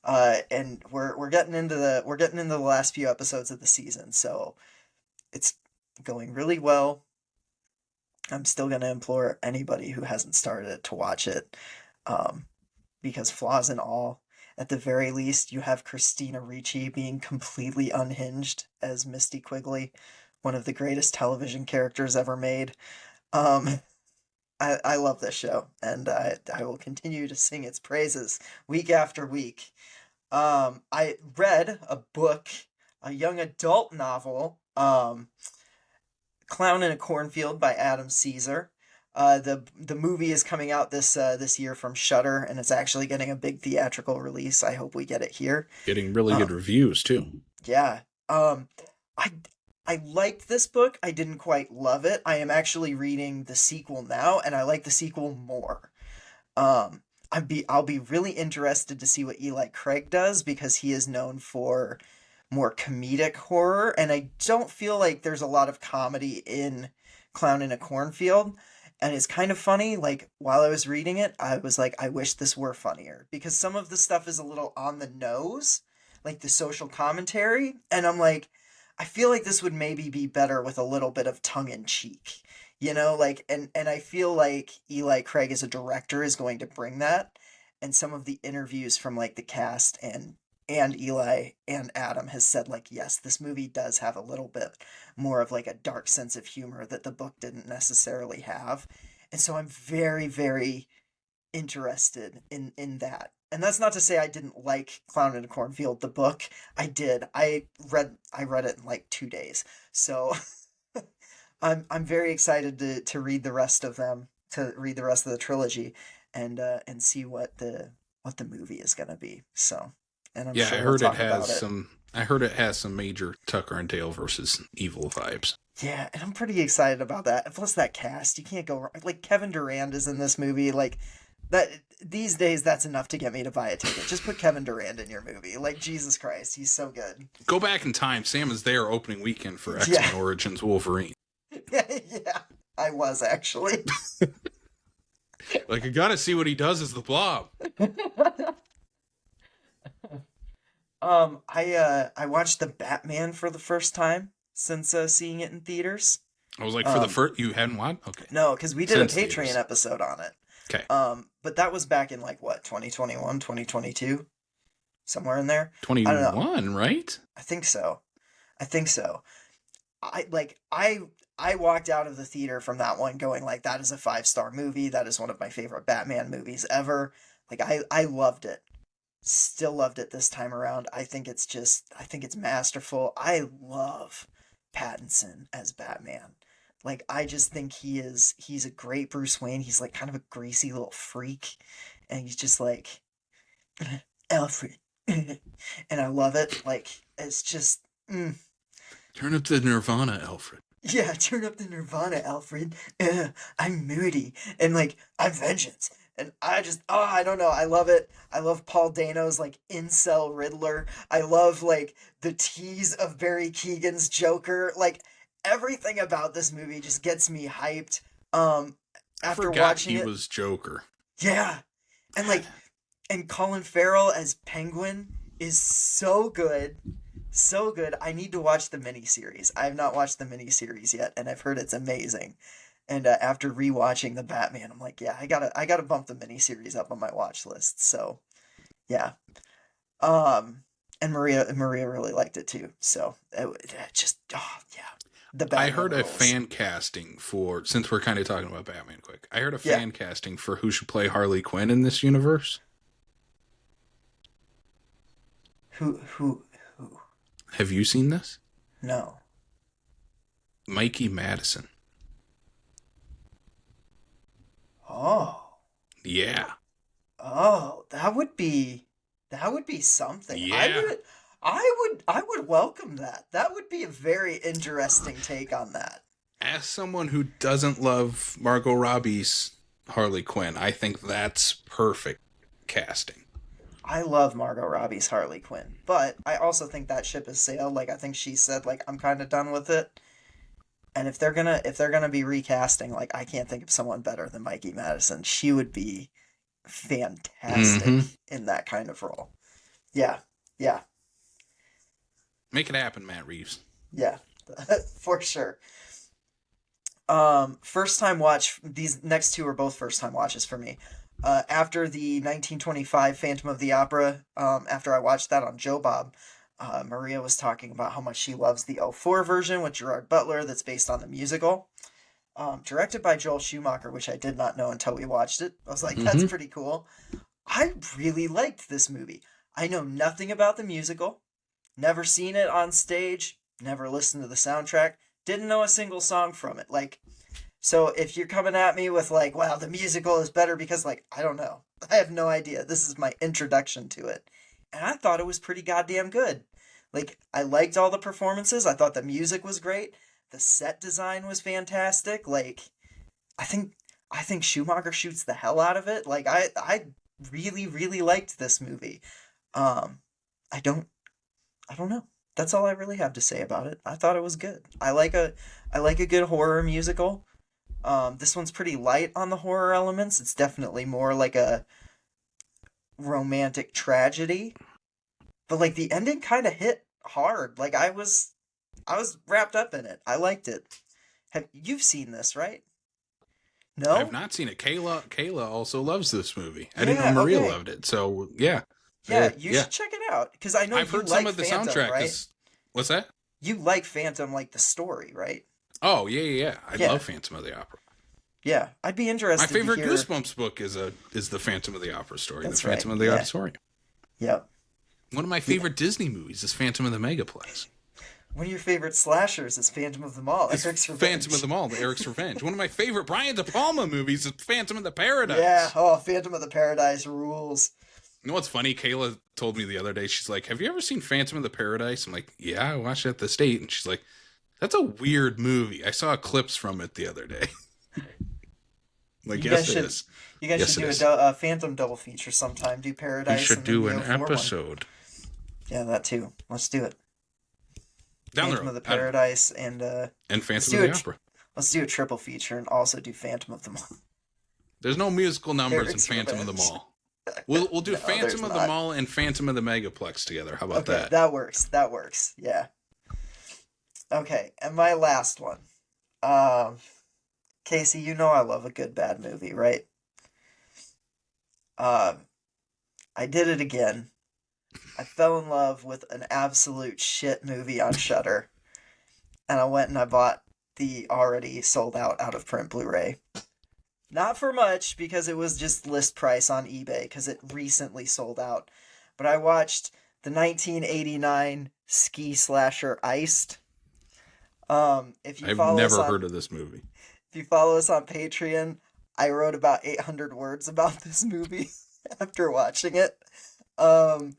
and we're getting into the last few episodes of the season, so it's going really well. I'm still gonna implore anybody who hasn't started it to watch it, because flaws and all. At the very least, you have Christina Ricci being completely unhinged as Misty Quigley, one of the greatest television characters ever made. I love this show, and I will continue to sing its praises week after week. I read a book, a young adult novel, Clown in a Cornfield by Adam Caesar. The movie is coming out this year from Shudder, and it's actually getting a big theatrical release. I hope we get it here. Getting really good reviews too. Yeah. I liked this book. I didn't quite love it. I am actually reading the sequel now, and I like the sequel more. I'll be really interested to see what Eli Craig does, because he is known for more comedic horror, and I don't feel like there's a lot of comedy in Clown in a Cornfield. And it's kind of funny, like, while I was reading it, I was like, I wish this were funnier. Because some of the stuff is a little on the nose, like the social commentary. And I'm like, I feel like this would maybe be better with a little bit of tongue-in-cheek. You know, like, and I feel like Eli Craig as a director is going to bring that. And some of the interviews from, like, the cast and Eli and Adam has said, like, yes, this movie does have a little bit more of, like, a dark sense of humor that the book didn't necessarily have. And so I'm very, very interested in that. And that's not to say I didn't like Clown in a Cornfield, the book. I did. I read it in like 2 days. So I'm very excited to read the rest of them, to read the rest of the trilogy, and see what the movie is gonna be. So, and I'm Yeah, sure I we'll heard it talk has about it. some. I heard it has some major Tucker and Dale versus Evil vibes. Yeah, and I'm pretty excited about that. And plus that cast, you can't go wrong. Like Kevin Durand is in this movie. Like that these days, that's enough to get me to buy a ticket. Just put Kevin Durand in your movie. Like Jesus Christ, he's so good. Go back in time. Sam is there opening weekend for Yeah. X-Men Origins Wolverine. Yeah, I was actually. Like, I gotta see what he does as the Blob. I watched the Batman for the first time since seeing it in theaters. I was like, for the first, you hadn't watched? Okay. No, because we did Since a Patreon theaters. episode on it. Okay. But that was back in like what, 2021, 2022? Somewhere in there. I don't know. 21, right? I think so. I think so. I walked out of the theater from that one going like, that is a 5-star movie. That is one of my favorite Batman movies ever. Like I loved it. Still loved it this time around. I think it's masterful. I love Pattinson as Batman. Like I just think he's a great Bruce Wayne. He's like kind of a greasy little freak, and he's just like Alfred. And I love it. Like it's just Turn up the Nirvana, Alfred. yeah, turn up the Nirvana, Alfred. I'm moody. And, like, I'm vengeance. And I just, I don't know. I love it. I love Paul Dano's, like, incel Riddler. I love, like, the tease of Barry Keoghan's Joker. Like, everything about this movie just gets me hyped. I After forgot watching he it. was Joker. Yeah. And, like, and Colin Farrell as Penguin is so good. So good. I need to watch the miniseries. I have not watched the miniseries yet, and I've heard it's amazing. And after rewatching the Batman, I'm like, yeah, I gotta bump the miniseries up on my watch list. So, yeah. And Maria really liked it too. So it just, yeah, the Batman I heard a rules. fan casting for, since we're kind of talking about Batman quick, I heard a fan casting for who should play Harley Quinn in this universe. Who? Have you seen this? No. Mikey Madison. Oh. Yeah. Oh, that would be something. Yeah. I would welcome that. That would be a very interesting take on that. As someone who doesn't love Margot Robbie's Harley Quinn, I think that's perfect casting. I love Margot Robbie's Harley Quinn, but I also think that ship has sailed. Like I think she said like I'm kind of done with it. And if they're gonna be recasting, like I can't think of someone better than Mikey Madison. She would be fantastic in that kind of role. Yeah. Yeah. Make it happen, Matt Reeves. Yeah. For sure. First time watch. These next two are both first time watches for me. After the 1925 Phantom of the Opera, after I watched that on Joe Bob, Maria was talking about how much she loves the '04 version with Gerard Butler that's based on the musical. Directed by Joel Schumacher, which I did not know until we watched it. I was like, that's pretty cool. I really liked this movie. I know nothing about the musical, never seen it on stage, never listened to the soundtrack, didn't know a single song from it. Like, so if you're coming at me with like, wow, the musical is better because like, I don't know. I have no idea. This is my introduction to it. And I thought it was pretty goddamn good. Like, I liked all the performances. I thought the music was great. The set design was fantastic. Like, I think Schumacher shoots the hell out of it. Like, I really, really liked this movie. I don't know. That's all I really have to say about it. I thought it was good. I like a good horror musical. This one's pretty light on the horror elements. It's definitely more like a romantic tragedy. But like the ending kind of hit hard. Like I was wrapped up in it. I liked it. Have you've seen this, right? I've No? not seen it. Kayla also loves this movie. I didn't Yeah, know Maria okay. loved it. So yeah, Yeah, you yeah. should check it out because I know I've you heard some like of the Phantom, soundtrack. right? Cause what's that? You like Phantom like the story, right? Oh yeah. I Yeah. love Phantom of the Opera. Yeah. I'd be My interested to favorite hear. Goosebumps book is the Phantom of the Opera story, the That's right. Phantom of the Yeah. Auditorium. Yep. One of my Yeah. favorite Disney movies is Phantom of the Megaplex. One of your favorite slashers is Phantom of the Mall, It's Eric's Phantom of Revenge. the Mall, the Eric's Revenge. One of my favorite Brian De Palma movies is Phantom of the Yeah. Paradise. Oh, Phantom of the Paradise rules. You know what's funny? Kayla told me the other day, she's like, have you ever seen Phantom of the Paradise? I'm like, yeah, I watched it at the state. And she's like, that's a weird movie. I saw clips from it the other day. Like, You yes, guys it should is. you guys Yes, should it do is. a Phantom double feature sometime. Do We Paradise should and then do the an '04 one. episode Yeah, that too. Let's do it. down the Phantom road. of the I don't know. Paradise and And let's Phantom do of a the Opera. let's do a triple feature and also do Phantom of the Mall. There's no musical numbers in Eric's Phantom of the Revenge. Mall. We'll do No, there's Phantom of the not. Mall and Phantom of the Megaplex together. How about Okay, that? that works. That works. Yeah. Okay, and my last one. Um, Casey, you know I love a good bad movie, right? Um, I did it again. I fell in love with an absolute shit movie on Shudder, and I went and I bought the already sold out of print Blu-ray. Not for much because it was just list price on eBay because it recently sold out. But I watched the 1989 ski slasher Iced. If you I've follow us never on heard of this movie. if you follow us on Patreon, I wrote about 800 words about this movie after watching it. Um,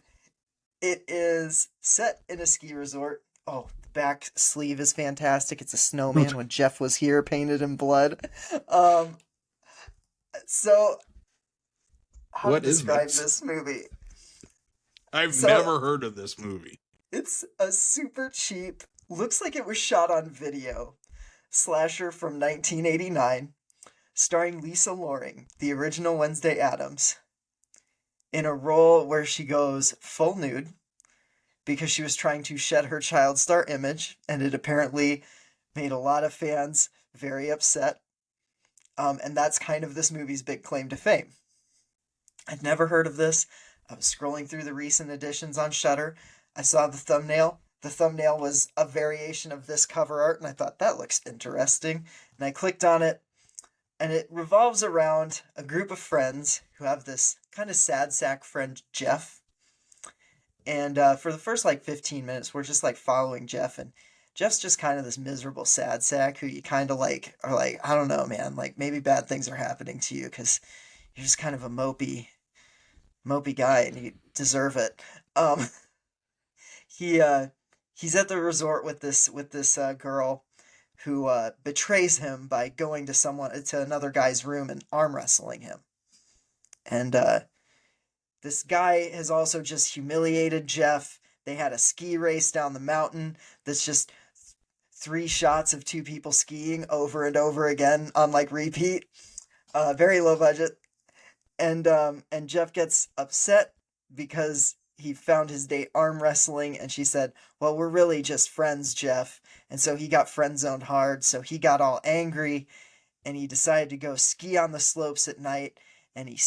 it is set in a ski resort. Oh, the back sleeve is fantastic. It's a snowman when Jeff was here, painted in blood. Um, so how to What is describe this? this movie? I've So- never heard of this movie. It's a super cheap, looks like it was shot on video, slasher from 1989, starring Lisa Loring, the original Wednesday Addams, in a role where she goes full nude because she was trying to shed her child star image, and it apparently made a lot of fans very upset. And that's kind of this movie's big claim to fame. I'd never heard of this. I was scrolling through the recent editions on Shudder. I saw the thumbnail. The thumbnail was a variation of this cover art, and I thought that looks interesting. And I clicked on it, and it revolves around a group of friends who have this kind of sad sack friend, Jeff. And for the first like 15 minutes, we're just like following Jeff, and Jeff's just kind of this miserable sad sack who you kind of like are like, I don't know, man, like maybe bad things are happening to you because you're just kind of a mopey guy and you deserve it. Um, he's at the resort with this girl who betrays him by going to another guy's room and arm wrestling him. And this guy has also just humiliated Jeff. They had a ski race down the mountain that's just 3 shots of 2 people skiing over and over again on like repeat. Very low budget. And Jeff gets upset because he found his date arm wrestling, and she said, well, we're really just friends, Jeff. And so he got friend zoned hard, so he got all angry, and he decided to go ski on the slopes at night, and he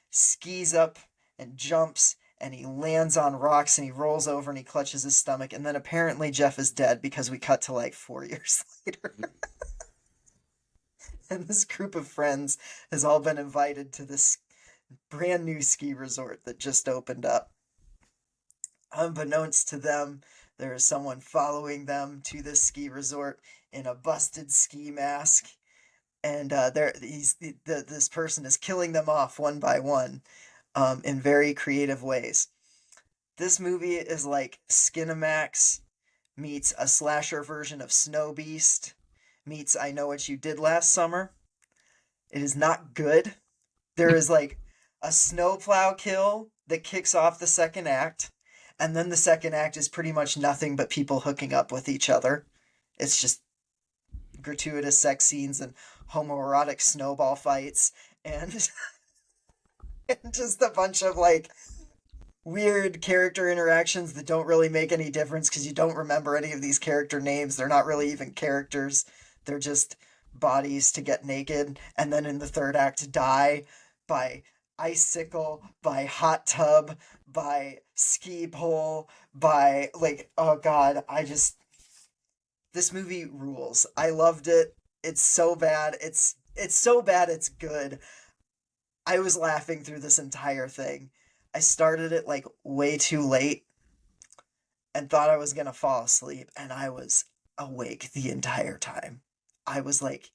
skis up and jumps, and he lands on rocks, and he rolls over, and he clutches his stomach, and then apparently Jeff is dead because we cut to like 4 years later. And this group of friends has all been invited to this brand new ski resort that just opened up. Unbeknownst to them, there is someone following them to this ski resort in a busted ski mask, and this person is killing them off one by one, in very creative ways. This movie is like Skinamax meets a slasher version of Snow Beast meets I Know What You Did Last Summer. It is not good. There is like a snowplow kill that kicks off the second act, And then the second act is pretty much nothing but people hooking up with each other. It's just gratuitous sex scenes and homoerotic snowball fights and, and just a bunch of like weird character interactions that don't really make any difference because you don't remember any of these character names. They're not really even characters. They're just bodies to get naked and then in the third act die by icicle, by hot tub, by ski pole, by like, oh god, this movie rules. I loved it. It's so bad. It's so bad it's good. I was laughing through this entire thing. I started it like way too late and thought I was going to fall asleep, and I was awake the entire time. I was like,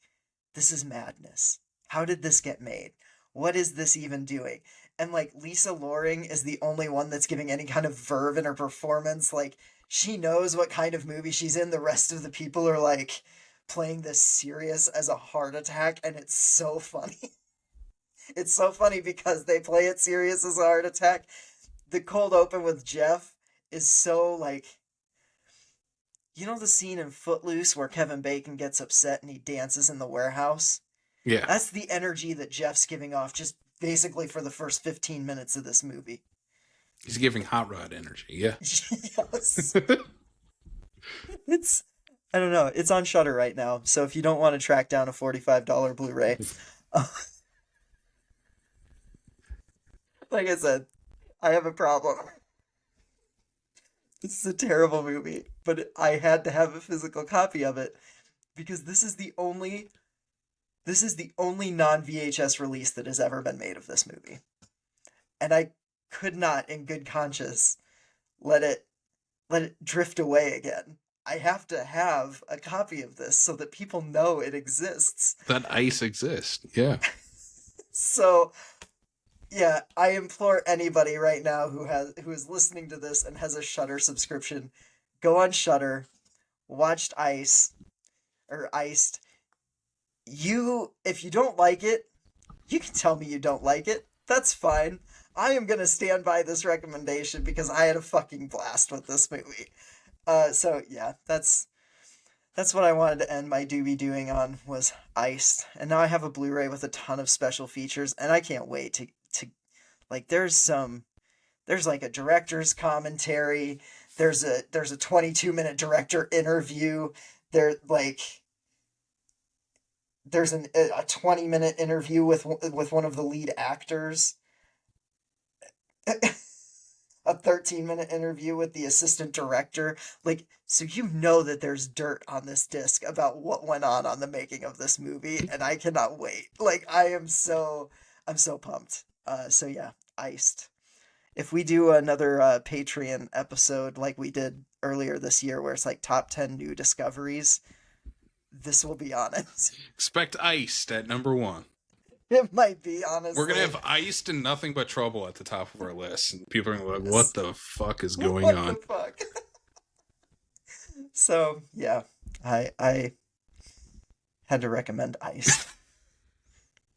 this is madness. How did this get made? What is this even doing? And like Lisa Loring is the only one that's giving any kind of verve in her performance. Like she knows what kind of movie she's in. The rest of the people are like playing this serious as a heart attack, and it's so funny. It's so funny because they play it serious as a heart attack. The cold open with Jeff is so like, you know the scene in Footloose where Kevin Bacon gets upset and he dances in the warehouse? Yeah. That's the energy that Jeff's giving off just basically for the first 15 minutes of this movie. He's giving hot rod energy, yeah. Yes. It's, I don't know, it's on Shudder right now, so if you don't want to track down a $45 Blu-ray, like I said, I have a problem. This is a terrible movie, but I had to have a physical copy of it because this is the only non-VHS release that has ever been made of this movie. And I could not in good conscience let it drift away again. I have to have a copy of this so that people know it exists. That ice exists, yeah. So yeah, I implore anybody right now who is listening to this and has a Shudder subscription, go on Shudder, watch Iced. If you don't like it, you can tell me you don't like it. That's fine. I am gonna stand by this recommendation because I had a fucking blast with this movie. So yeah, that's what I wanted to end my doobie doing on was Iced, and now I have a Blu-ray with a ton of special features, and I can't wait to like there's like a director's commentary, there's a 22-minute director interview, there's a 20-minute interview with one of the lead actors, a 13-minute interview with the assistant director. Like, so you know that there's dirt on this disc about what went on the making of this movie, and I cannot wait. Like, I'm so pumped. So yeah, Iced. If we do another Patreon episode like we did earlier this year where it's like top 10 new discoveries, this will be on it. Expect Iced at number 1. It might be, honestly. We're going to have Iced and Nothing But Trouble at the top of our list. And people are going to be like, what the fuck is going on? What the fuck? So, yeah, I had to recommend Iced.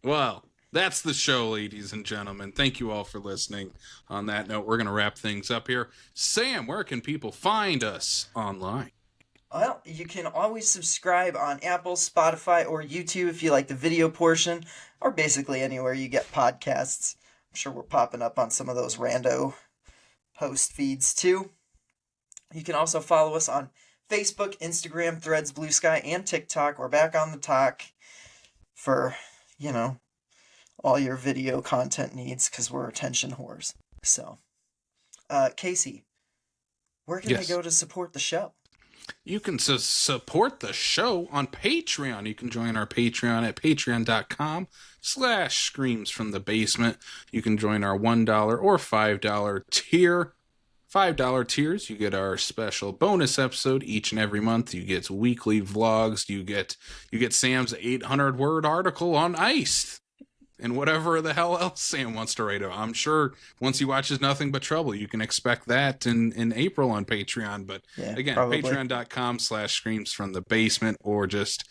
Well, that's the show, ladies and gentlemen. Thank you all for listening. On that note, we're going to wrap things up here. Sam, where can people find us online? Well, you can always subscribe on Apple, Spotify, or YouTube if you like the video portion, or basically anywhere you get podcasts. I'm sure we're popping up on some of those rando host feeds too. You can also follow us on Facebook, Instagram, Threads, Blue Sky, and TikTok. We're back on the talk for, all your video content needs because we're attention whores. So, Casey, where can I go to support the show? You can support the show on Patreon. You can join our Patreon at patreon.com/screams from the basement. You can join our $1 or $5 tier. $5 tiers, you get our special bonus episode each and every month. You get weekly vlogs. You get Sam's 800-word article on Ice. And whatever the hell else Sam wants to write. I'm sure once he watches Nothing But Trouble, you can expect that in April on Patreon. But yeah, again, patreon.com/screams from the basement, or just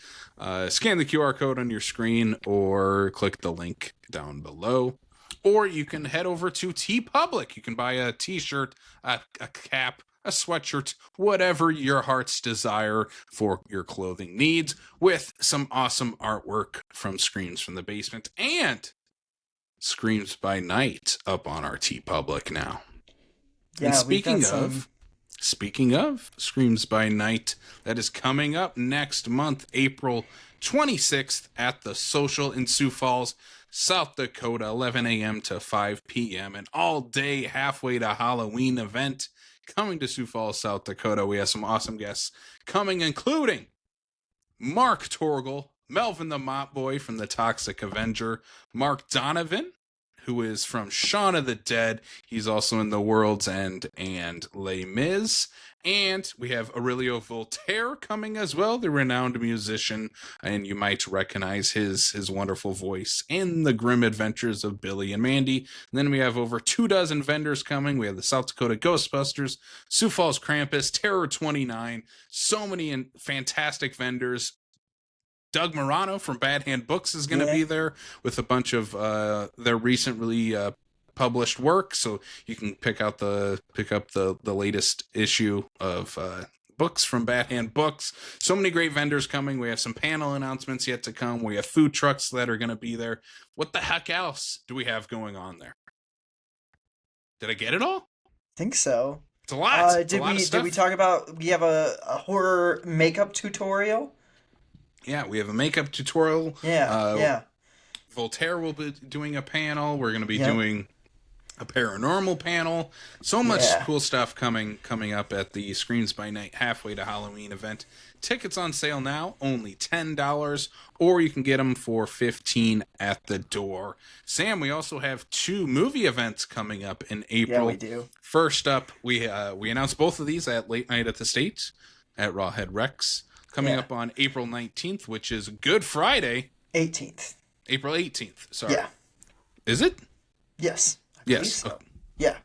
scan the QR code on your screen or click the link down below. or you can head over to TeePublic. You can buy a t-shirt, a cap, a sweatshirt, whatever your heart's desire for your clothing needs, with some awesome artwork from Screams from the Basement and Screams by Night up on our TeePublic now. Yeah, and speaking of Screams by Night, that is coming up next month, April 26th at the Social in Sioux Falls, South Dakota, 11 a.m. to 5 p.m. An all-day halfway to Halloween event coming to Sioux Falls, South Dakota. We have some awesome guests coming, including Mark Torgel, Melvin the Mop Boy from the Toxic Avenger, Mark Donovan, who is from Shaun of the Dead. He's also in The World's End and Les Mis. And we have Aurelio Voltaire coming as well, the renowned musician, and you might recognize his wonderful voice in The Grim Adventures of Billy and Mandy. And then we have over 24 vendors coming. We have the South Dakota Ghostbusters, Sioux Falls Krampus, Terror 29, so many fantastic vendors. Doug Morano from Bad Hand Books is going to be there with a bunch of their recently published work, so you can pick up the latest issue of books from Bad Hand Books. So many great vendors coming. We have some panel announcements yet to come. We have food trucks that are going to be there. What the heck else do we have going on there? Did I get it all? I think so. It's a lot. Did we talk about we have a horror makeup tutorial? Yeah, we have a makeup tutorial. Yeah. Voltaire will be doing a panel. We're going to be doing a paranormal panel. So much cool stuff coming up at the Screams by Night halfway to Halloween event. Tickets on sale now, only $10, or you can get them for $15 at the door. Sam, we also have 2 movie events coming up in April. Yeah, we do. First up, we announced both of these at Late Night at the State at RAWHEAD REX. Coming up on April 19th, which is Good Friday. 18th. April 18th, sorry. Yeah. Is it? Yes. Yes. So. Yeah.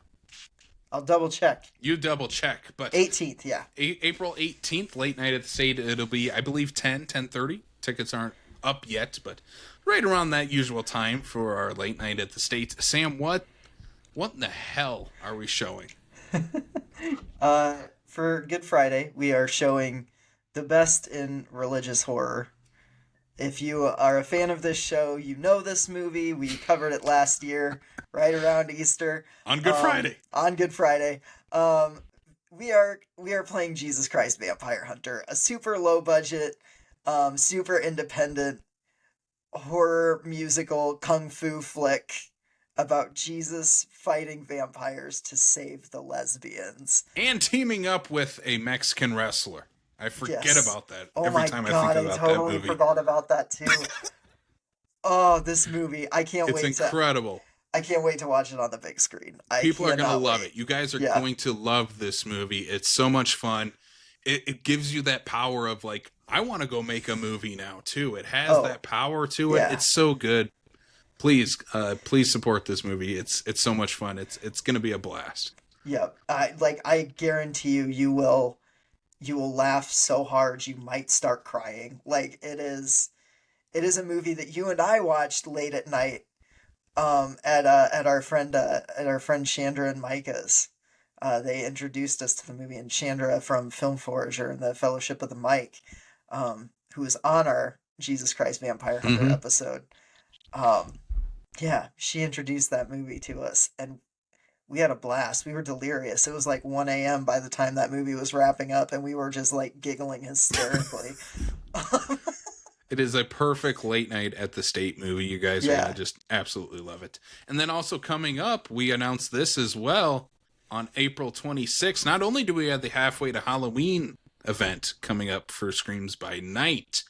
I'll double check. You double check. But 18th, yeah. April 18th, Late Night at the State. It'll be, I believe, 10:30. Tickets aren't up yet, but right around that usual time for our Late Night at the State. Sam, what in the hell are we showing? For Good Friday, we are showing the best in religious horror. If you are a fan of this show, you know this movie. We covered it last year, right around Easter. On Good Friday. On Good Friday. We are playing Jesus Christ Vampire Hunter, a super low budget, super independent horror musical kung fu flick about Jesus fighting vampires to save the lesbians. And teaming up with a Mexican wrestler. I forget about that every time I think about that movie. I totally forgot about that too. Oh, this movie. I can't wait. It's incredible. I can't wait to watch it on the big screen. People are going to love it. You guys are going to love this movie. It's so much fun. It gives you that power of like, I want to go make a movie now too. It has that power to it. Yeah. It's so good. Please support this movie. It's so much fun. It's going to be a blast. Yep. I guarantee you will laugh so hard you might start crying. Like it is a movie that you and I watched late at night at our friend Chandra and Micah's. They introduced us to the movie, and Chandra from Film Forager and the Fellowship of the Mic, who was on our Jesus Christ Vampire Hunter episode. She introduced that movie to us, and we had a blast. We were delirious. It was like 1 a.m. by the time that movie was wrapping up, and we were just like giggling hysterically. It is a perfect late night at the state movie. You guys are going to just absolutely love it. And then also coming up, we announced this as well on April 26th. Not only do we have the Halfway to Halloween event coming up for Screams by Night,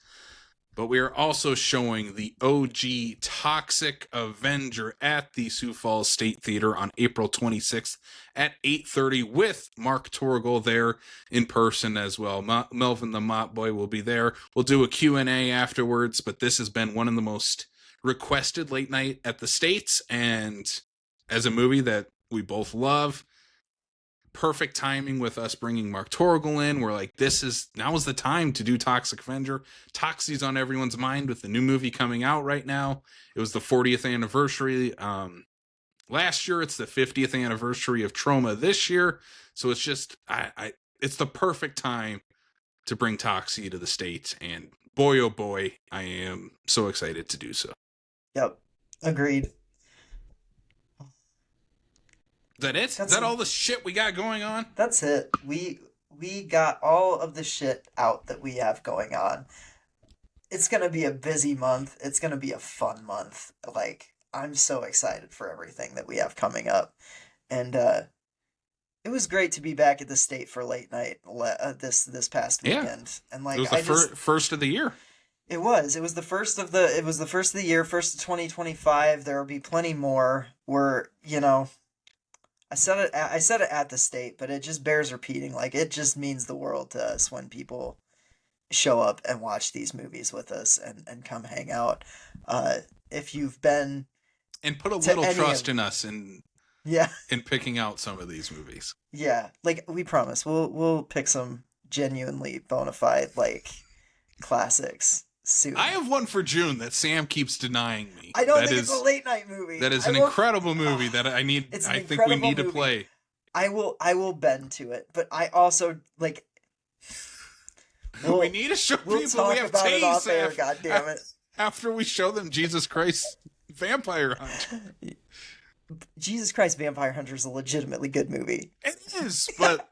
but we are also showing the OG Toxic Avenger at the Sioux Falls State Theatre on April 26th at 8:30 with Mark Torgel there in person as well. Melvin the Mop Boy will be there. We'll do a Q&A afterwards, but this has been one of the most requested late night at the States, and as a movie that we both love, perfect timing with us bringing Mark Torgel in. We're like, now is the time to do Toxic Avenger. Toxie's on everyone's mind with the new movie coming out right now. It was the 40th anniversary last year. It's the 50th anniversary of Trauma this year. So it's just, it's the perfect time to bring Toxie to the States. And boy, oh boy, I am so excited to do so. Yep. Agreed. Is that it? Is that all the shit we got going on? That's it. We got all of the shit out that we have going on. It's going to be a busy month. It's going to be a fun month. Like, I'm so excited for everything that we have coming up. And it was great to be back at the State for late night this past weekend. And like, it was the first of the year. It was the first of the year, first of 2025. There will be plenty more. I said it at the State, but it just bears repeating. Like, it just means the world to us when people show up and watch these movies with us and come hang out. If you've been and put a little trust in us in picking out some of these movies. Yeah, like we promise, we'll pick some genuinely bona fide like classics soon. I have one for June that Sam keeps denying me. I don't think it's a late night movie. That is an incredible movie that I think we need to play. I will bend to it, but I also like. We need to show people we have taste. off air, God damn it! After we show them Jesus Christ Vampire Hunter. Jesus Christ Vampire Hunter is a legitimately good movie. It is, but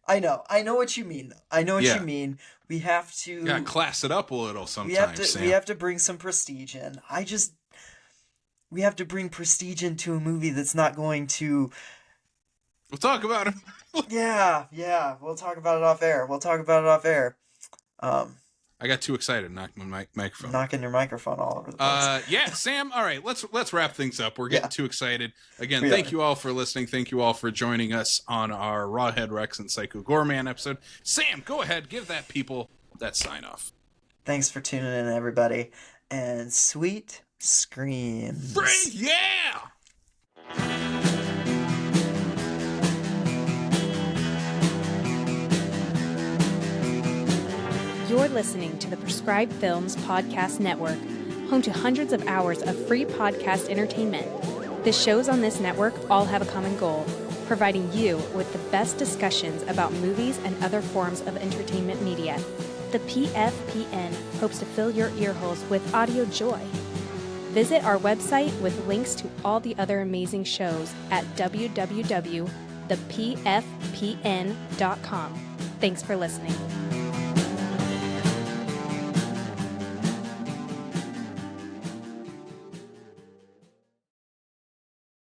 I know what you mean. Though. I know what you mean. We have to class it up a little sometimes. We have to bring some prestige in. We have to bring prestige into a movie that's not going to. We'll talk about it. yeah. We'll talk about it off air. I got too excited, knocked my microphone. Knocking your microphone all over the place. Sam. All right, let's wrap things up. We're getting too excited. Again, thank you all for listening. Thank you all for joining us on our Rawhead Rex and Psycho Goreman episode. Sam, go ahead, give that people that sign off. Thanks for tuning in, everybody, and sweet screams. Yeah. You're listening to the Prescribed Films Podcast Network, home to hundreds of hours of free podcast entertainment. The shows on this network all have a common goal, providing you with the best discussions about movies and other forms of entertainment media. The PFPN hopes to fill your earholes with audio joy. Visit our website with links to all the other amazing shows at www.thepfpn.com. Thanks for listening.